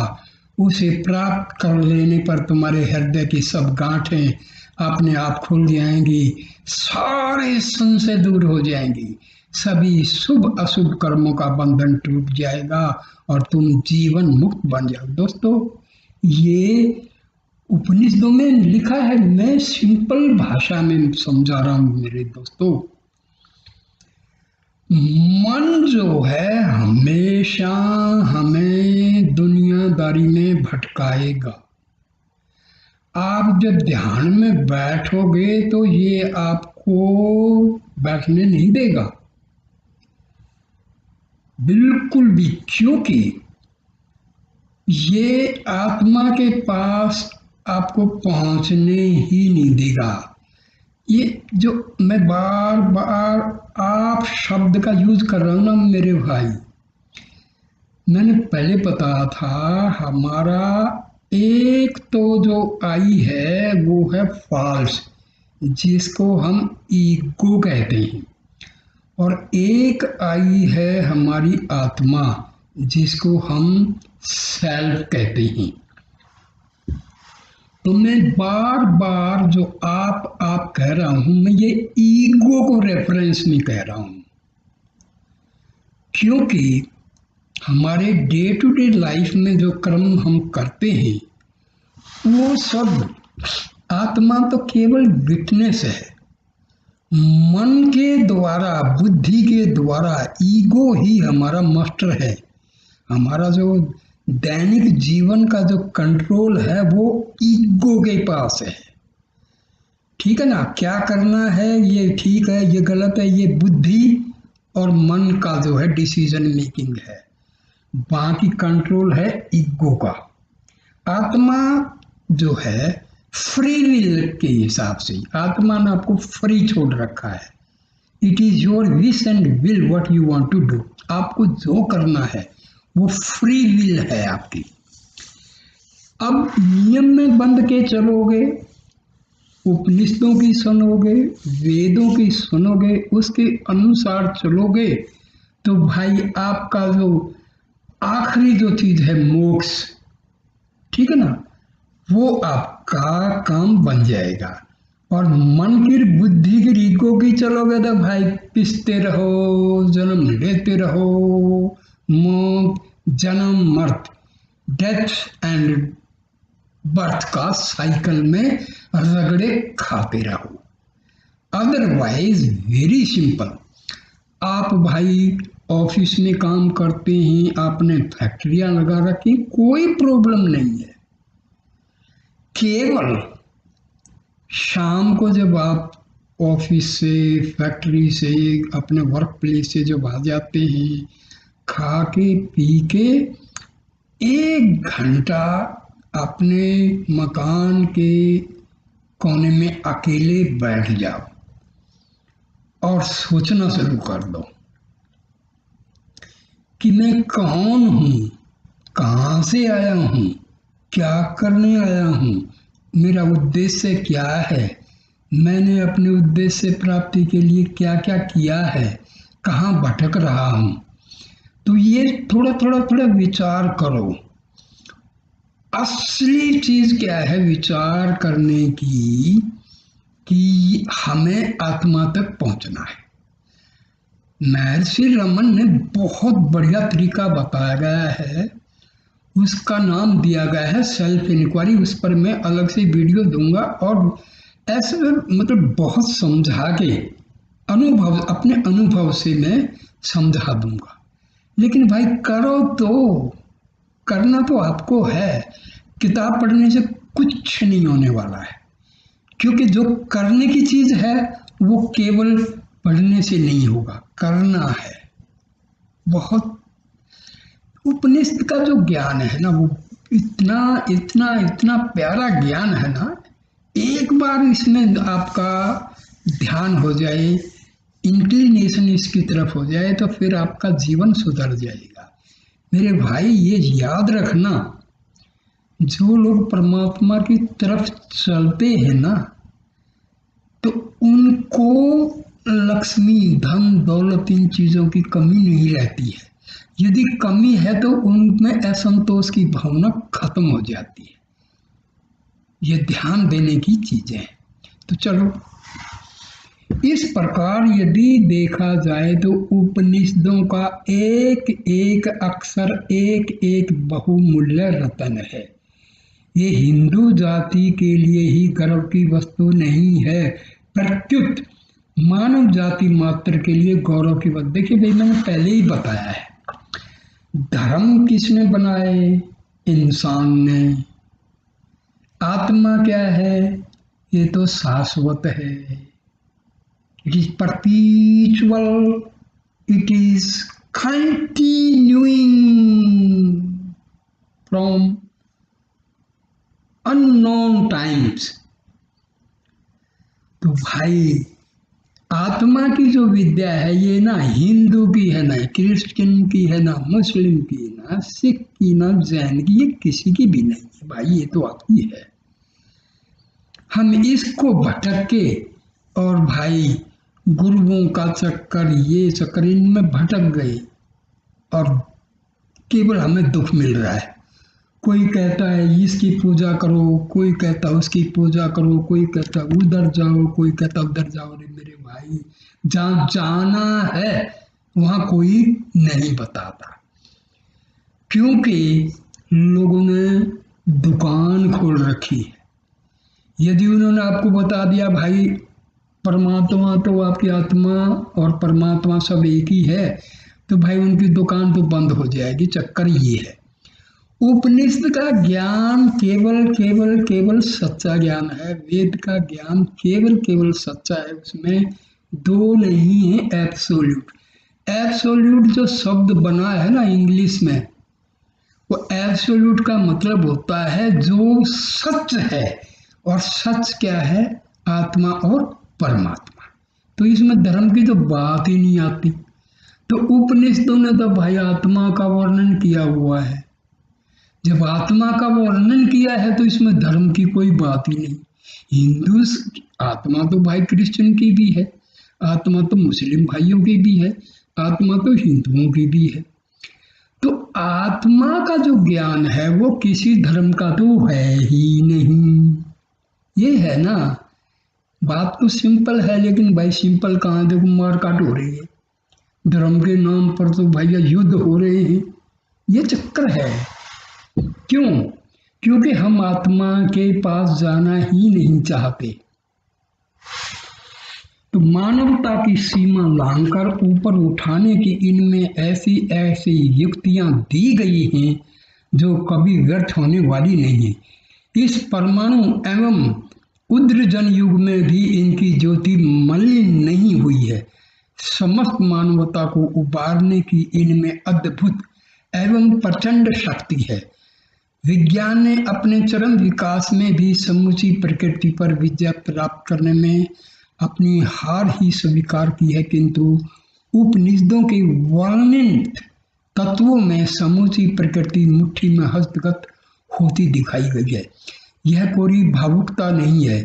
उसे प्राप्त कर लेने पर तुम्हारे हृदय की सब गांठें अपने आप खुल जाएंगी, सारे संशय दूर हो जाएंगी, सभी शुभ अशुभ कर्मों का बंधन टूट जाएगा और तुम जीवन मुक्त बन जाओ। दोस्तों, ये उपनिषदों में लिखा है, मैं सिंपल भाषा में समझा रहा हूं मेरे दोस्तों। मन जो है हमेशा हमें दुनियादारी में भटकाएगा। आप जब ध्यान में बैठोगे तो ये आपको बैठने नहीं देगा, बिल्कुल भी, क्योंकि ये आत्मा के पास आपको पहुंचने ही नहीं देगा। ये जो मैं बार बार आप शब्द का यूज कर रहा हूं ना मेरे भाई, मैंने पहले बताया था, हमारा एक तो जो आई है वो है फॉल्स, जिसको हम ईगो कहते हैं, और एक आई है हमारी आत्मा, जिसको हम सेल्फ कहते हैं। तो मैं बार बार जो आप कह रहा हूं, मैं ये ईगो को रेफरेंस में कह रहा हूं, क्योंकि हमारे डे टू डे लाइफ में जो कर्म हम करते हैं वो सब, आत्मा तो केवल विटनेस है। मन के द्वारा, बुद्धि के द्वारा, ईगो ही हमारा मास्टर है। हमारा जो दैनिक जीवन का जो कंट्रोल है वो ईगो के पास है। ठीक है ना, क्या करना है, ये ठीक है, ये गलत है, ये बुद्धि और मन का जो है डिसीजन मेकिंग है। बाकी कंट्रोल है ईगो का। आत्मा जो है फ्री विल के हिसाब से, आत्मा ने आपको फ्री छोड़ रखा है। It is your wish and will what you want to do. आपको जो करना है वो फ्री विल है आपकी। अब नियम में बंध के चलोगे, उपनिषदों की सुनोगे, वेदों की सुनोगे, उसके अनुसार चलोगे, तो भाई आपका जो आखिरी जो चीज है मोक्ष, ठीक है ना, वो आपका काम बन जाएगा। और मन की, बुद्धि की, ईगो की चलोगे तो भाई पिसते रहो, जन्म लेते रहो, मौत, जन्म, मर्त, डेथ एंड बर्थ का साइकिल में रगड़े खाते रहो। अदरवाइज वेरी सिंपल, आप भाई ऑफिस में काम करते हैं, आपने फैक्ट्रियां लगा रखी, कोई प्रॉब्लम नहीं है। केवल शाम को जब आप ऑफिस से, फैक्ट्री से, अपने वर्क प्लेस से जब आ जाते हैं, खा के पी के 1 घंटा अपने मकान के कोने में अकेले बैठ जाओ और सोचना शुरू कर दो कि मैं कौन हूँ, कहाँ से आया हूँ, क्या करने आया हूँ, मेरा उद्देश्य क्या है, मैंने अपने उद्देश्य प्राप्ति के लिए क्या क्या किया है, कहाँ भटक रहा हूँ। तो ये थोड़ा थोड़ा थोड़ा विचार करो। असली चीज क्या है विचार करने की, कि हमें आत्मा तक पहुंचना है। महर्षि रमन ने बहुत बढ़िया तरीका बताया गया है, उसका नाम दिया गया है सेल्फ इंक्वायरी। उस पर मैं अलग से वीडियो दूंगा और ऐसे मतलब बहुत समझा के अनुभव, अपने अनुभव से मैं समझा दूंगा। लेकिन भाई करो तो, करना तो आपको है। किताब पढ़ने से कुछ नहीं होने वाला है, क्योंकि जो करने की चीज है वो केवल पढ़ने से नहीं होगा, करना है। बहुत उपनिषद का जो ज्ञान है ना, वो इतना इतना इतना प्यारा ज्ञान है ना, एक बार इसमें आपका ध्यान हो जाए, इंक्लिनेशन इसकी तरफ हो जाए, तो फिर आपका जीवन सुधर जाएगा। मेरे भाई ये याद रखना, जो लोग परमात्मा की तरफ चलते हैं ना, तो उनको लक्ष्मी, धन, दौलत, इन चीजों की कमी नहीं रहती है। यदि कमी है तो उनमें असंतोष की भावना खत्म हो जाती है। ये ध्यान देने की चीजें हैं। तो चलो, इस प्रकार यदि देखा जाए तो उपनिषदों का एक एक अक्षर एक एक बहुमूल्य रत्न है। ये हिंदू जाति के लिए ही गर्व की वस्तु नहीं है, प्रत्युत मानव जाति मात्र के लिए गौरव की बात। देखिए भाई, मैंने पहले ही बताया है, धर्म किसने बनाए? इंसान ने। आत्मा क्या है? ये तो शाश्वत है। It is परपीचुअल, it is continuing from unknown times. तो भाई, आत्मा की जो विद्या है ये ना हिंदू की है, ना क्रिश्चियन की है, ना मुस्लिम की, ना सिख की, ना जैन की, ये किसी की भी नहीं है भाई, ये तो आपकी है। हम इसको भटक के और भाई गुरुओं का चक्कर, ये चक्कर, इनमें भटक गए और केवल हमें दुख मिल रहा है। कोई कहता है इसकी पूजा करो, कोई कहता है उसकी पूजा करो, कोई कहता है उधर जाओ, कोई कहता है उधर जाओ। अरे मेरे भाई, जहाँ जाना है वहाँ कोई नहीं बताता, क्योंकि लोगों ने दुकान खोल रखी है। यदि उन्होंने आपको बता दिया भाई परमात्मा तो आपकी आत्मा और परमात्मा सब एक ही है, तो भाई उनकी दुकान तो बंद हो जाएगी। चक्कर ये है, उपनिषद का ज्ञान केवल केवल केवल सच्चा ज्ञान है। वेद का ज्ञान केवल केवल सच्चा है, उसमें दो नहीं है। एब्सोल्यूट, एब्सोल्यूट जो शब्द बना है ना इंग्लिश में, वो एब्सोल्यूट का मतलब होता है जो सच है। और सच क्या है? आत्मा और परमात्मा। तो इसमें धर्म की तो बात ही नहीं आती। तो उपनिषदों ने तो भाई आत्मा का वर्णन किया हुआ है। जब आत्मा का वर्णन किया है तो इसमें धर्म की कोई बात ही नहीं। हिंदू आत्मा तो भाई क्रिश्चियन की भी है, आत्मा तो मुस्लिम भाइयों की भी है, आत्मा तो हिंदुओं की भी है। तो आत्मा का जो ज्ञान है वो किसी धर्म का तो है ही नहीं। ये है ना, बात तो सिंपल है, लेकिन भाई सिंपल कहाँ, देखो मारकाट हो रही है, धर्म के नाम पर तो भैया युद्ध हो रहे हैं। ये चक्कर है। क्यों? क्योंकि हम आत्मा के पास जाना ही नहीं चाहते। तो मानवता की सीमा लांघकर ऊपर उठाने की इनमें ऐसी ऐसी युक्तियां दी गई हैं जो कभी व्यर्थ होने वाली नहीं है। इस परमाणु एवं उद्रजन युग में भी इनकी ज्योति मलिन नहीं हुई है। समस्त मानवता को उबारने की इनमें अद्भुत एवं प्रचंड शक्ति है। विज्ञान ने अपने चरम विकास में भी समूची प्रकृति पर विजय प्राप्त करने में अपनी हार ही स्वीकार की है, किंतु उपनिषदों के वर्णित तत्वों में समूची प्रकृति मुट्ठी में हस्तगत होती दिखाई गई है। यह कोई भावुकता नहीं है,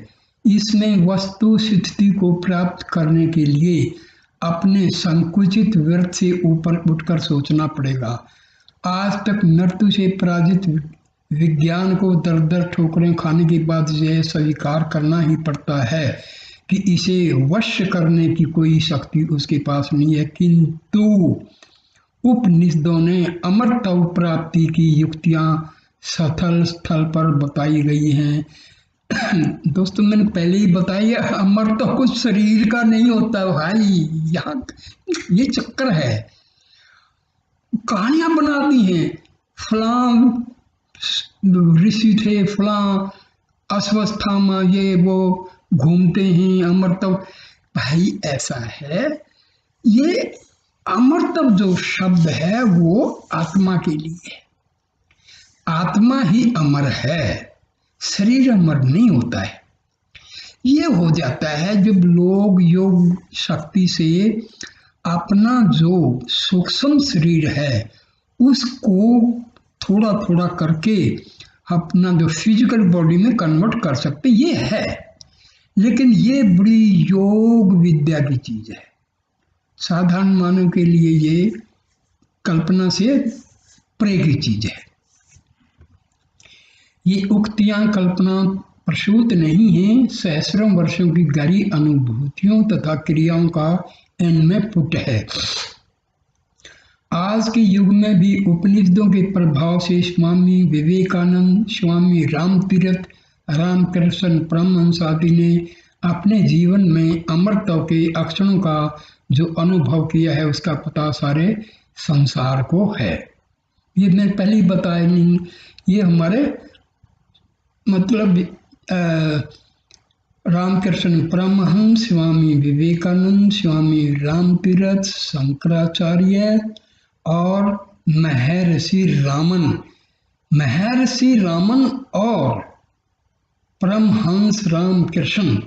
इसमें वस्तु स्थिति को प्राप्त करने के लिए अपने संकुचित व्यर्थ से ऊपर उठकर सोचना पड़ेगा। आज तक मृत्यु से पराजित विज्ञान को दर दर ठोकरें खाने के बाद यह स्वीकार करना ही पड़ता है कि इसे वश करने की कोई शक्ति उसके पास नहीं है। किंतु उपनिषदों ने अमरत्व प्राप्ति की युक्तियां सथल स्थल पर बताई गई हैं। दोस्तों, मैंने पहले ही बताया, अमरत्व कुछ शरीर का नहीं होता भाई। यहाँ ये चक्कर है, कहानियां बना दी हैं, फलां ऋषि थे, फलां अश्वस्थामा ये वो घूमते हैं अमरत्व। भाई ऐसा है, ये अमरत्व जो शब्द है वो आत्मा के लिए है। आत्मा ही अमर है, शरीर अमर नहीं होता है। ये हो जाता है जब लोग योग शक्ति से अपना जो सूक्ष्म शरीर है उसको थोड़ा थोड़ा करके अपना जो फिजिकल बॉडी में कन्वर्ट कर सकते, ये है। लेकिन ये बड़ी योग विद्या की चीज है, साधारण मानव के लिए ये कल्पना से परे की चीज है। ये उक्तियां कल्पना प्रसूत नहीं है, सहस्रों वर्षों की गहरी अनुभूतियों तथा क्रियाओं का इनमें पुट है। आज के युग में भी उपनिषदों के प्रभाव से स्वामी विवेकानंद, स्वामी रामतीर्थ, रामकृष्ण परमहंस आदि ने अपने जीवन में अमृतत्व के अक्षरों का जो अनुभव किया है उसका पता सारे संसार को है। ये मैं पहले ही बताया नहीं, ये हमारे मतलब रामकृष्ण परमहंस, स्वामी विवेकानंद, स्वामी रामतीर्थ, शंकराचार्य और महर्षि रामन और परमहंस रामकृष्ण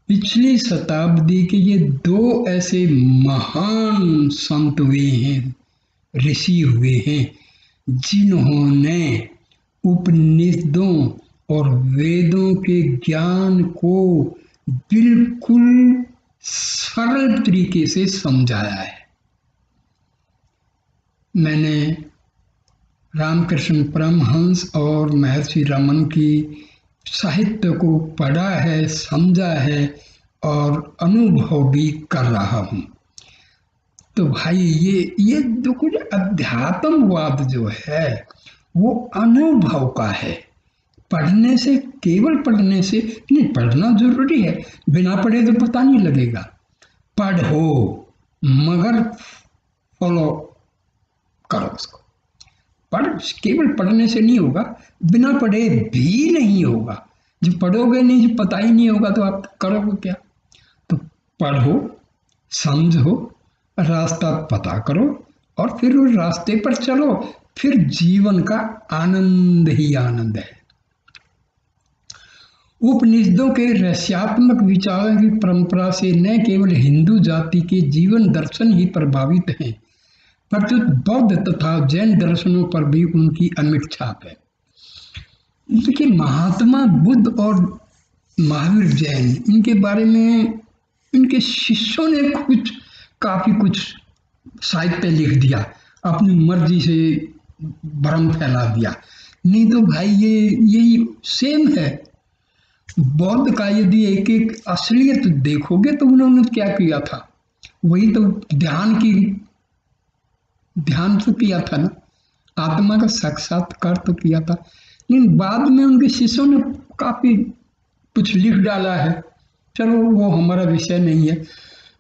पिछली शताब्दी के ये दो ऐसे महान संत हुए हैं, ऋषि हुए हैं, जिन्होंने उपनिषदों और वेदों के ज्ञान को बिल्कुल सरल तरीके से समझाया है। मैंने रामकृष्ण परमहंस और महर्षि रमन की साहित्य को पढ़ा है, समझा है और अनुभव भी कर रहा हूँ। तो भाई ये जो कुछ अध्यात्मवाद जो है वो अनुभव का है। पढ़ने से, केवल पढ़ने से नहीं, पढ़ना जरूरी है, बिना पढ़े तो पता नहीं लगेगा। पढ़ो मगर फॉलो करो उसको। केवल पढ़ने से नहीं होगा, बिना पढ़े भी नहीं होगा। जब पढ़ोगे नहीं, जब पता ही नहीं होगा तो आप करोगे क्या? तो पढ़ो, समझो, रास्ता पता करो और फिर उस रास्ते पर चलो, फिर जीवन का आनंद ही आनंद है। उपनिषदों के रहस्यात्मक विचारों की परंपरा से न केवल हिंदू जाति के जीवन दर्शन ही प्रभावित हैं, परंतु बौद्ध तथा जैन दर्शनों पर भी उनकी अमिट छाप है। देखिए, महात्मा बुद्ध और महावीर जैन, इनके बारे में इनके शिष्यों ने काफी कुछ साहित्य लिख दिया, अपनी मर्जी से भ्रम फैला दिया। नहीं तो भाई यही सेम है। बौद्ध का यदि एक एक असलियत देखोगे तो उन्होंने क्या किया था, वही तो ध्यान तो किया था ना, आत्मा का साक्षात्कार तो किया था। लेकिन बाद में उनके शिष्यों ने काफी कुछ लिख डाला है, चलो वो हमारा विषय नहीं है।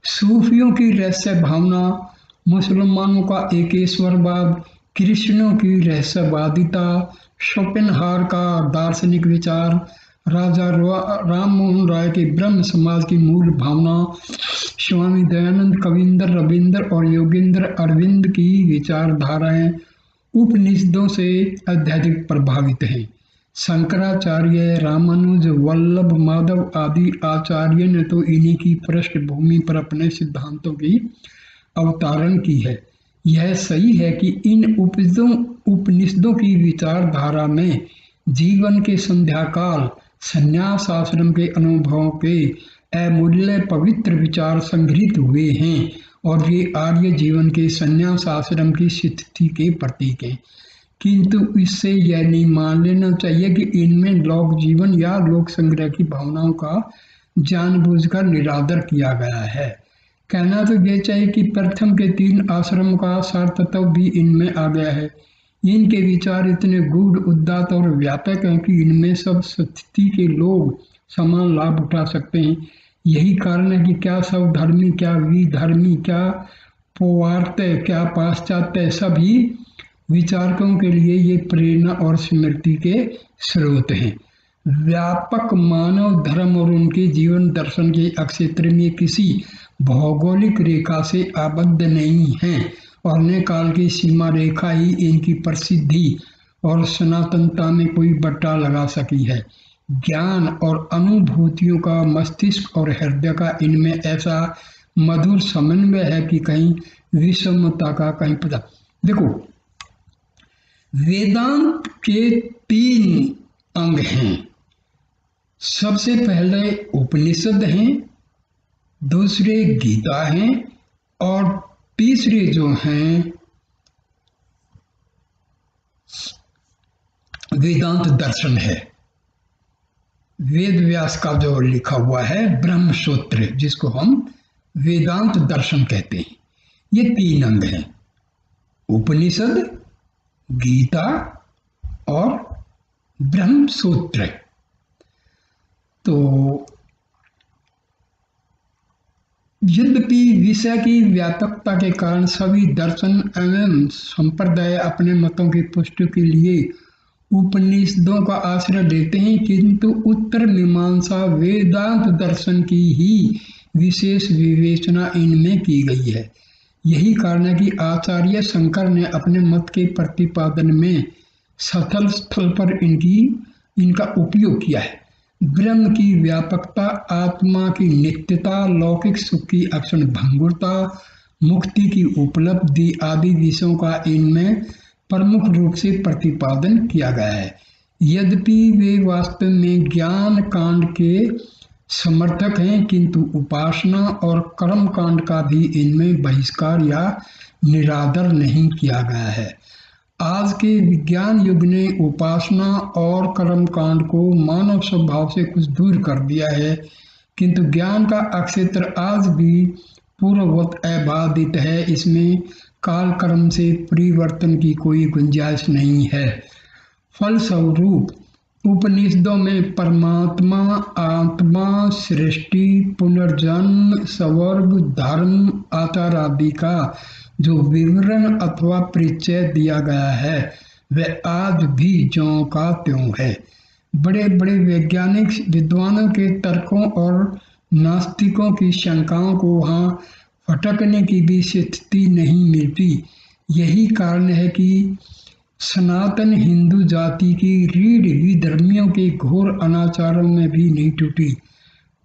सूफियों की रहस्य भावना, मुसलमानों का एकेश्वरवाद, कृष्णों की रहस्यवादिता, शोपेनहावर का दार्शनिक विचार, राजा राम मोहन राय के ब्रह्म समाज की मूल भावना, स्वामी दयानंद, कविंदर रविंद्र और योगेंद्र अरविंद की विचारधाराएं उपनिषदों से अत्यधिक प्रभावित हैं। शंकराचार्य, रामानुज, वल्लभ माधव आदि आचार्य ने तो इन्हीं की पृष्ठभूमि पर अपने सिद्धांतों की अवतारण की है। यह सही है कि इन उपनिषदों की विचारधारा में जीवन के संध्याकाल, संन्यास आश्रम के अनुभवों के अमूल्य पवित्र विचार संग्रहित हुए हैं और ये आर्य जीवन के संन्यास आश्रम की स्थिति के प्रतीक हैं। किंतु इससे यह नहीं मान लेना चाहिए कि इनमें लोक जीवन या लोक संग्रह की भावनाओं का जानबूझकर निरादर किया गया है। कहना तो ये चाहिए कि प्रथम के 3 आश्रम का सार्थत्व भी इनमें आ गया है। इनके विचार इतने गूढ़, उदात्त और व्यापक हैं कि इनमें सब स्थिति के लोग समान लाभ उठा सकते हैं। यही कारण है कि क्या सब धर्मी, क्या विधर्मी, क्या पौवार्त्य, क्या पाश्चात्य, सभी विचारकों के लिए ये प्रेरणा और स्मृति के स्रोत हैं। व्यापक मानव धर्म और उनके जीवन दर्शन के अक्षेत्र में किसी भौगोलिक रेखा से आबद्ध नहीं हैं और न काल की सीमा रेखा ही इनकी प्रसिद्धि और सनातनता में कोई बट्टा लगा सकी है। ज्ञान और अनुभूतियों का मस्तिष्क और हृदय का इनमें ऐसा मधुर समन्वय है कि कहीं विषमता का कहीं पता। देखो, वेदांत के 3 अंग हैं। सबसे पहले उपनिषद हैं, दूसरे गीता हैं और तीसरे जो हैं वेदांत दर्शन है। वेद व्यास का जो लिखा हुआ है ब्रह्म सूत्र, जिसको हम वेदांत दर्शन कहते हैं। ये 3 अंग हैं, उपनिषद, गीता और ब्रह्म सूत्र। तो यद्यपि विषय की व्यापकता के कारण सभी दर्शन एवं संप्रदाय अपने मतों की पुष्टि के लिए उपनिषदों का आश्रय लेते हैं, किंतु उत्तर मीमांसा वेदांत दर्शन की ही विशेष विवेचना इनमें की गई है। यही कारण है कि आचार्य शंकर ने अपने मत के प्रतिपादन में स्थल स्थल पर इनका उपयोग किया है। ब्रह्म की व्यापकता, आत्मा की नित्यता, लौकिक सुख की अक्षण भंगुरता, मुक्ति की उपलब्धि आदि विषयों का इनमें प्रमुख रूप से प्रतिपादन किया गया है। यद्यपि वे वास्तव में ज्ञान कांड के समर्थक हैं, किंतु उपासना और कर्म कांड का भी इनमें बहिष्कार या निरादर नहीं किया गया है। आज के विज्ञान युग ने उपासना और कर्म कांड को मानव स्वभाव से कुछ दूर कर दिया है, किंतु ज्ञान का अक्षेत्र आज भी पूर्ववत अबाधित है। इसमें काल कर्म से परिवर्तन की कोई गुंजाइश नहीं है। फलस्वरूप उपनिषदों में परमात्मा, आत्मा, सृष्टि, पुनर्जन्म, स्वर्ग, धर्म, आचार आदि का जो विवरण अथवा परिचय दिया गया है वह आज भी ज्यों का त्यों है। बड़े बड़े वैज्ञानिक विद्वानों के तर्कों और नास्तिकों की शंकाओं को वहाँ फटकने की भी स्थिति नहीं मिलती। यही कारण है कि सनातन हिंदू जाति की रीढ़ विधर्मियों के घोर अनाचारों में भी नहीं टूटी।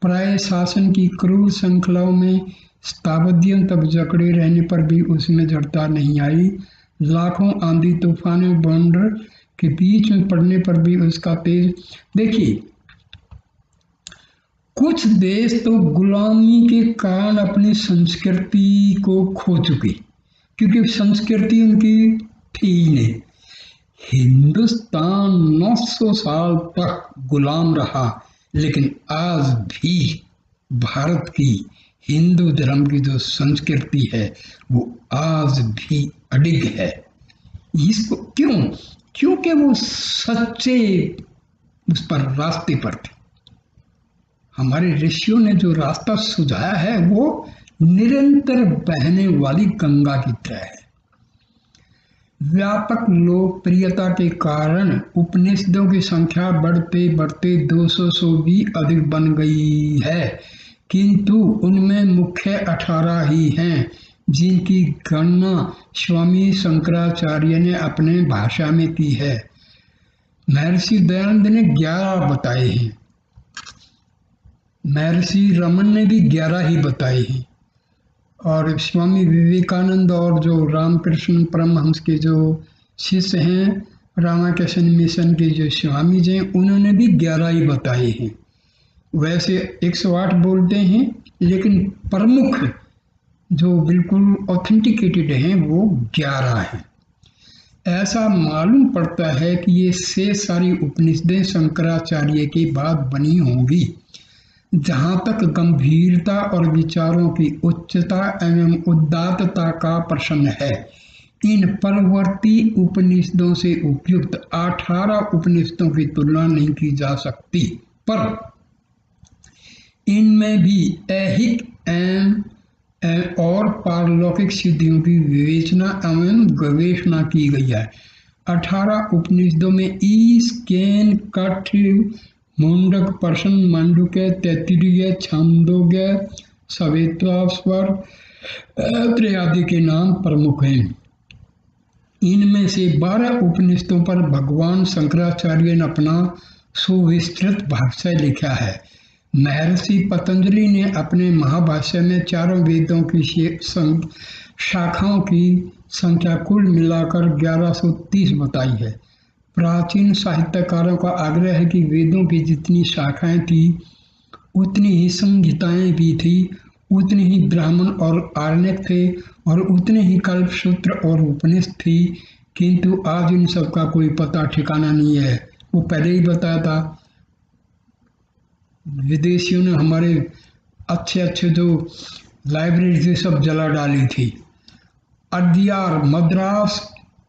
प्राय शासन की क्रूर श्रृंखलाओं में शताब्दियों तक जकड़े रहने पर भी उसमें जड़ता नहीं आई। लाखों आंधी तूफानों बवंडर के बीच में पड़ने पर भी उसका तेज। देखिए, कुछ देश तो गुलामी के कारण अपनी संस्कृति को खो चुके, क्योंकि संस्कृति उनकी थी ही नहीं। हिंदुस्तान 900 साल तक गुलाम रहा, लेकिन आज भी भारत की हिंदू धर्म की जो संस्कृति है वो आज भी अडिग है। इसको क्यों? क्योंकि वो सच्चे उस पर रास्ते पर थे। हमारे ऋषियों ने जो रास्ता सुझाया है वो निरंतर बहने वाली गंगा की तरह है। व्यापक लोकप्रियता के कारण उपनिषदों की संख्या बढ़ते बढ़ते 200 से भी अधिक बन गई है, किंतु उनमें मुख्य 18 ही हैं, जिनकी गणना स्वामी शंकराचार्य ने अपने भाषा में की है। महर्षि दयानंद ने 11 बताए हैं, महर्षि रमन ने भी 11 ही बताए हैं, और स्वामी विवेकानंद और जो रामकृष्ण परमहंस के जो शिष्य हैं, रामाकृष्ण मिशन के जो स्वामी जी हैं, उन्होंने भी 11 ही बताए हैं। वैसे 108 बोलते हैं, लेकिन प्रमुख जो बिल्कुल ऑथेंटिकेटेड हैं वो 11 हैं। ऐसा मालूम पड़ता है कि ये से सारी उपनिषदें शंकराचार्य के बाद बनी होंगी। जहाँ तक गंभीरता और विचारों की उच्चता एवं उदात्तता का प्रश्न है, इन परवर्ती उपनिषदों से उपयुक्त 18 उपनिषदों की तुलना नहीं की जा सकती, पर इनमें भी ऐहिक और पारलौकिक सिद्धियों की विवेचना एवं गवेषणा की गई है। 18 उपनिषदों में ईश, केन, कठ, मुंडक, प्रश्न, मांडुक्य, तैत्तिरीय, छांदोग्य, सवेत्वास्वर आदि के नाम प्रमुख हैं। इनमें से 12 उपनिषदों पर भगवान शंकराचार्य ने अपना सुविस्तृत भाष्य लिखा है। महर्षि पतंजलि ने अपने महाभाष्य में चारों वेदों की शाखाओं की संख्या कुल मिलाकर 1130 बताई है। प्राचीन साहित्यकारों का आग्रह है कि वेदों की जितनी शाखाएं थी उतनी ही संहिताएं भी थी। उतने ही ब्राह्मण और आरण्यक थे और उतने ही कल्पसूत्र और उपनिषद थी, किंतु आज इन सब का कोई पता ठिकाना नहीं है। वो पहले ही बताया था, विदेशियों ने हमारे अच्छे अच्छे जो लाइब्रेरी थी सब जला डाली थी। अड्यार मद्रास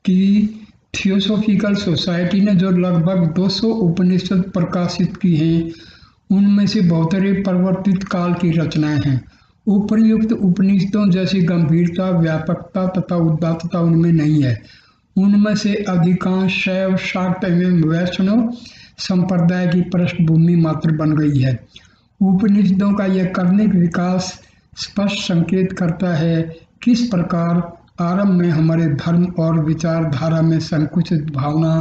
की थियोसॉफिकल सोसाइटी ने जो लगभग 200 उपनिषद प्रकाशित की हैं, उनमें से बहुतरे परिवर्तित काल की रचनाएं हैं। उपर्युक्त उपनिषदों जैसी गंभीरता, व्यापकता तथा उदात्तता उनमें नहीं है। उनमें से अधिकांश शैव, शाक्त एवं वैष्णव संप्रदाय की पृष्ठभूमि मात्र बन गई है। उपनिषदों का यह कर्णिक विकास स्पष्ट संकेत करता है किस प्रकार आरंभ में हमारे धर्म और विचारधारा में संकुचित भावना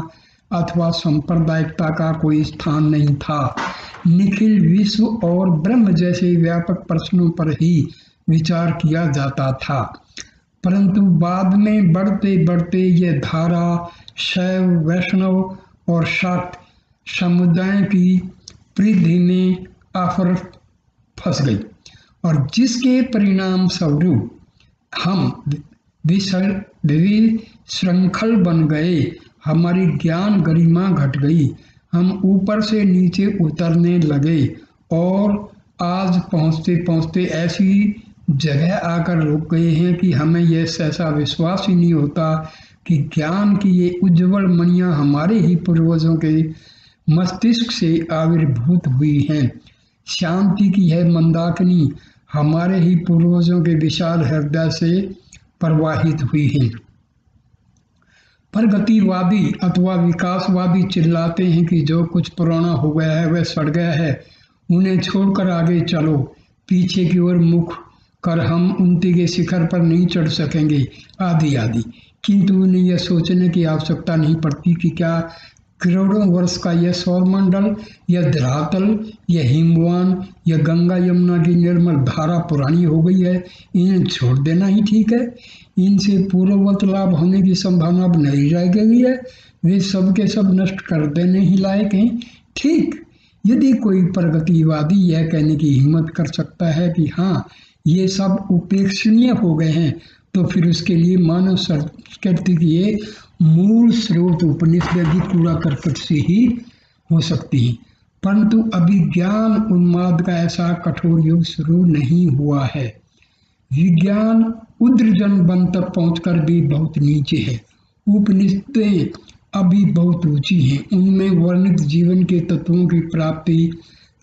अथवा सांप्रदायिकता का कोई स्थान नहीं था। निखिल विश्व और ब्रह्म जैसे व्यापक प्रश्नों पर ही विचार किया जाता था, परंतु बाद में बढ़ते बढ़ते यह धारा शैव, वैष्णव और शाक्त समुदाय की परिधि में आकर फंस गई और जिसके परिणाम स्वरूप हम विशृंखल बन गए। हमारी ज्ञान गरिमा घट गई, हम ऊपर से नीचे उतरने लगे और आज पहुँचते पहुँचते ऐसी जगह आकर रुक गए हैं कि हमें यह सहसा विश्वास ही नहीं होता कि ज्ञान की ये उज्जवल मणियाँ हमारे ही पूर्वजों के मस्तिष्क से आविर्भूत हुई हैं। शांति की यह मंदाकिनी हमारे ही पूर्वजों के विशाल हृदय से प्रवाहित हुई है। प्रगतिवादी अथवा विकासवादी चिल्लाते हैं कि जो कुछ पुराना हो गया है वह सड़ गया है, उन्हें छोड़कर आगे चलो, पीछे की ओर मुख कर हम उन्नति के शिखर पर नहीं चढ़ सकेंगे, आदि आदि। किंतु उन्हें यह सोचने की आवश्यकता नहीं पड़ती कि क्या करोड़ों वर्ष का यह सौरमंडल, यह धरातल, यह हिमवान, यह गंगा यमुना की निर्मल धारा पुरानी हो गई है, इन्हें छोड़ देना ही ठीक है। इनसे पूर्ववत लाभ होने की संभावना अब नहीं रह गई है, वे सब के सब नष्ट कर देने ही लायक हैं। ठीक, यदि कोई प्रगतिवादी यह कहने की हिम्मत कर सकता है कि हाँ ये सब उपेक्षणीय हो गए हैं, तो फिर उसके लिए मानव संस्कृति की ये मूल स्रोत उपनिषद भी कूड़ा करकट से ही हो सकती है। परंतु अभी ज्ञान उन्माद का ऐसा कठोर युग शुरू नहीं हुआ है। विज्ञान उद्रजन बन तक पहुंचकर भी बहुत नीचे है। उपनिषदें अभी बहुत ऊंची हैं, उनमें वर्णित जीवन के तत्वों की प्राप्ति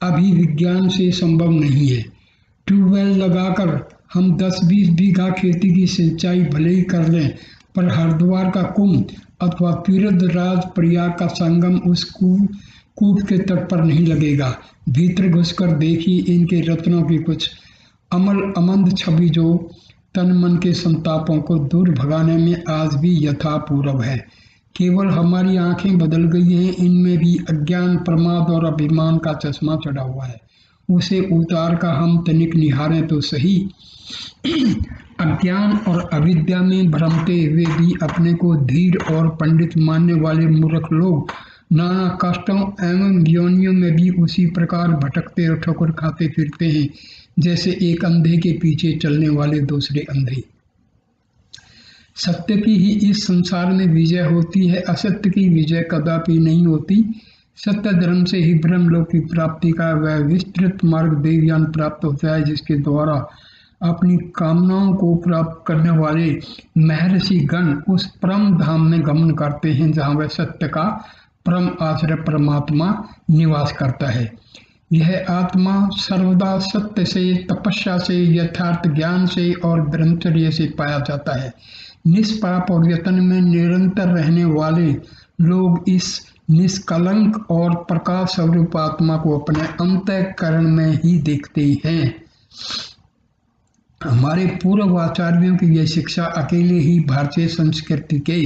अभी विज्ञान से संभव नहीं है। ट्यूबवेल लगाकर हम 10-20 बीघा खेती की सिंचाई भले ही कर लें, पर हरिद्वार का कुंभ अथवा तीर्थराज प्रयाग का संगम उस कूप के तट पर नहीं लगेगा। भीतर घुसकर देखिए इनके रत्नों की कुछ अमल अमंद छवि जो तन मन के संतापों को दूर भगाने में आज भी यथापूर्व है। केवल हमारी आंखें बदल गई हैं, इनमें भी अज्ञान, प्रमाद और अभिमान का चश्मा चढ़ा हुआ है। उसे उतार का हम तनिक निहारें तो सही। अज्ञान और अविद्या में भ्रमते हुए भी अपने को धीर और पंडित मानने वाले मूर्ख लोग नाना कष्टों एवं योनियों में भी उसी प्रकार भटकते और ठोकर खाते फिरते हैं जैसे एक अंधे के पीछे चलने वाले दूसरे अंधे। सत्य की ही इस संसार में विजय होती है, असत्य की विजय कदापि नहीं होती। सत्य धर्म से ही ब्रह्मलोक की प्राप्ति का वह विस्तृत मार्ग देवयान प्राप्त होता है, जिसके द्वारा अपनी कामनाओं को प्राप्त करने वाले महर्षि गण उस परम धाम में गमन करते हैं जहाँ वह सत्य का परम आश्रय परमात्मा निवास करता है। यह आत्मा सर्वदा सत्य से, तपस्या से, यथार्थ ज्ञान से और ब्रह्मचर्य से पाया जाता है। निष्पाप और यत्न में निरंतर रहने वाले लोग इस निष्कलंक और प्रकाश स्वरूप आत्मा को अपने अंतःकरण में ही देखते हैं। हमारे पूर्व आचार्यों की यह शिक्षा अकेले ही भारतीय संस्कृति के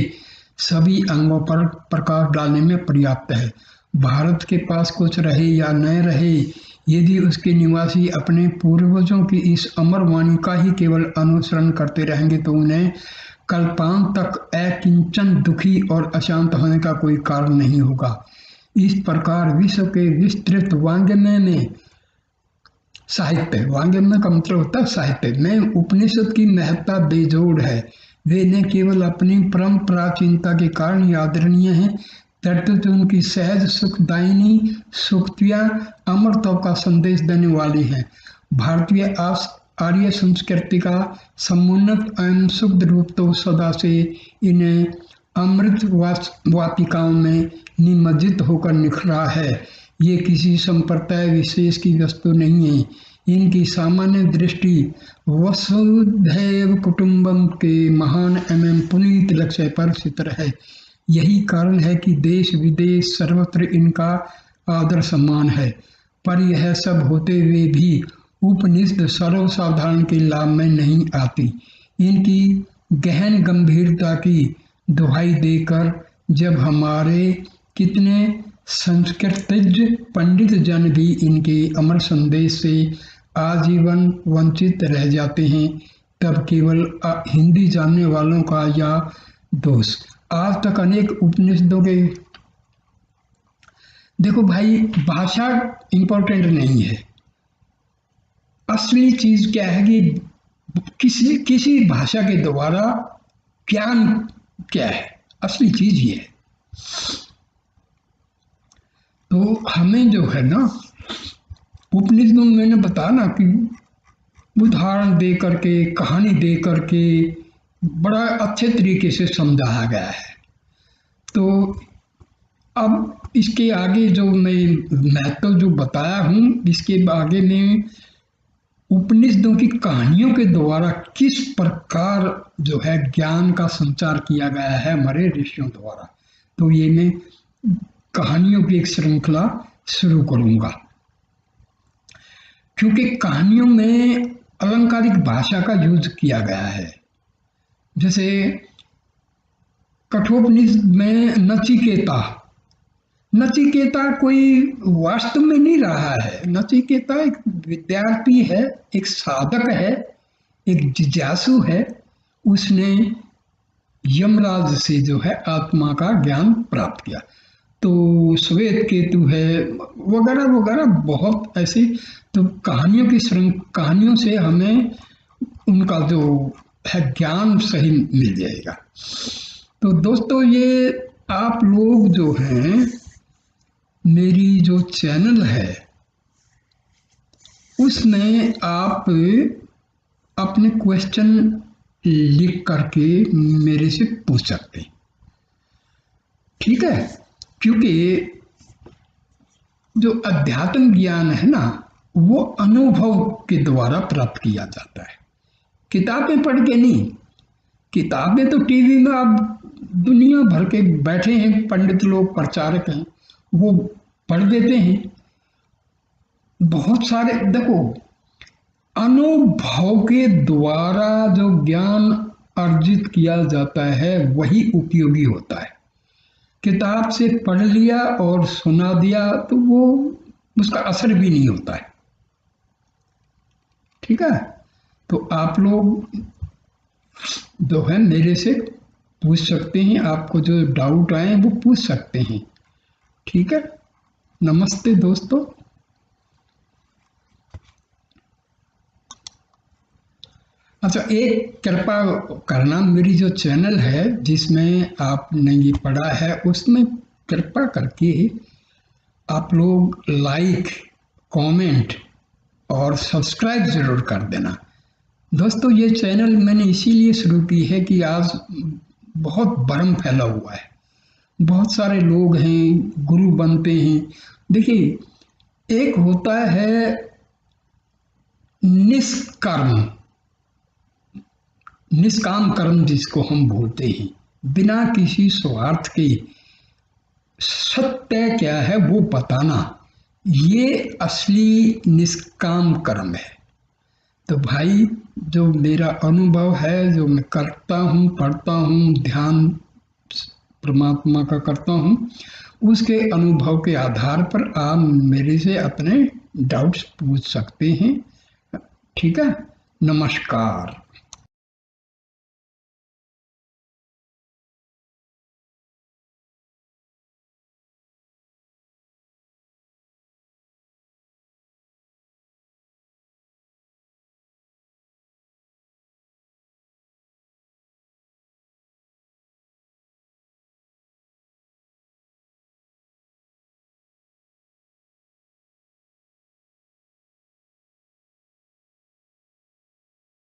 सभी अंगों पर प्रकाश डालने में पर्याप्त है। भारत के पास कुछ रहे या न रहे, यदि उसके निवासी अपने पूर्वजों की इस अमर वाणी का ही केवल अनुसरण करते रहेंगे तो उन्हें कल्पांत तक अकिंचन दुखी और अशांत होने का कोई कारण नहीं होगा। इस प्रकार विश्व के विस्तृत वाङ्मय में साहित्य, वांग्मय का मतलब होता है साहित्य में उपनिषद की महत्ता बेजोड़ है। वे न केवल अपनी परम प्राचीनता के कारण ही आदरणीय हैं, तर्तुत उनकी सहज सुखदायिनी सूक्तियाँ अमरत्व का संदेश देने वाली हैं। भारतीय आर्य संस्कृति का समुन्नत एवं शुद्ध रूप तो सदा से इन्हें अमृत वाटिकाओं में निमज्जित होकर निखरा है। ये किसी संप्रदाय विशेष की वस्तु नहीं है। इनकी सामान्य दृष्टि वसुधैव कुटुंबम के महान एवं पुनीत लक्ष्य पर स्थित है। यही कारण है कि देश विदेश सर्वत्र इनका आदर सम्मान है। पर यह सब होते हुए भी उपनिषद सर्वसाधारण के लाभ में नहीं आती। इनकी गहन गंभीरता की दुहाई देकर जब हमारे कितने संस्कृतज्ञ पंडित जन भी इनके अमर संदेश से आजीवन वंचित रह जाते हैं, तब केवल हिंदी जानने वालों का या दोष। आज तक अनेक उपनिषदों के, देखो भाई, भाषा इंपॉर्टेंट नहीं है। असली चीज क्या है कि किसी भाषा के द्वारा ज्ञान क्या है, असली चीज ये है। तो हमें जो है ना, उपनिषदों में मैंने बताया ना कि उदाहरण दे करके, कहानी दे करके बड़ा अच्छे तरीके से समझाया गया है। तो अब इसके आगे जो मैं तो जो बताया हूँ, इसके आगे में उपनिषदों की कहानियों के द्वारा किस प्रकार जो है ज्ञान का संचार किया गया है हमारे ऋषियों द्वारा, तो ये मैं कहानियों की एक श्रृंखला शुरू करूंगा। क्योंकि कहानियों में अलंकारिक भाषा का यूज किया गया है। जैसे कठोपनिषद में नचिकेता कोई वास्तव में नहीं रहा है। नचिकेता एक विद्यार्थी है, एक साधक है, एक जिज्ञासु है। उसने यमराज से जो है आत्मा का ज्ञान प्राप्त किया। तो श्वेत केतु है वगैरह वगैरह बहुत ऐसी। तो कहानियों से हमें उनका जो है ज्ञान सही मिल जाएगा। तो दोस्तों, ये आप लोग जो हैं, मेरी जो चैनल है उसमें आप अपने क्वेश्चन लिख करके मेरे से पूछ सकते हैं, ठीक है? क्योंकि जो अध्यात्म ज्ञान है ना, वो अनुभव के द्वारा प्राप्त किया जाता है, किताबें पढ़ के नहीं। किताबें तो टीवी में अब दुनिया भर के बैठे हैं पंडित लोग, प्रचारक हैं, वो पढ़ देते हैं बहुत सारे। देखो, अनुभव के द्वारा जो ज्ञान अर्जित किया जाता है वही उपयोगी होता है। किताब से पढ़ लिया और सुना दिया तो वो उसका असर भी नहीं होता है, ठीक है? तो आप लोग जो है मेरे से पूछ सकते हैं, आपको जो डाउट आए वो पूछ सकते हैं, ठीक है? नमस्ते दोस्तों। अच्छा, एक कृपा करना, मेरी जो चैनल है जिसमें आपने ये पढ़ा है उसमें कृपा करके आप लोग लाइक, कमेंट और सब्सक्राइब ज़रूर कर देना। दोस्तों, ये चैनल मैंने इसीलिए शुरू की है कि आज बहुत भ्रम फैला हुआ है, बहुत सारे लोग हैं गुरु बनते हैं। देखिए, एक होता है निष्काम कर्म जिसको हम बोलते हैं, बिना किसी स्वार्थ के सत्य क्या है वो बताना, ये असली निष्काम कर्म है। तो भाई, जो मेरा अनुभव है, जो मैं करता हूँ, पढ़ता हूँ, ध्यान परमात्मा का करता हूँ, उसके अनुभव के आधार पर आप मेरे से अपने डाउट्स पूछ सकते हैं, ठीक है? नमस्कार।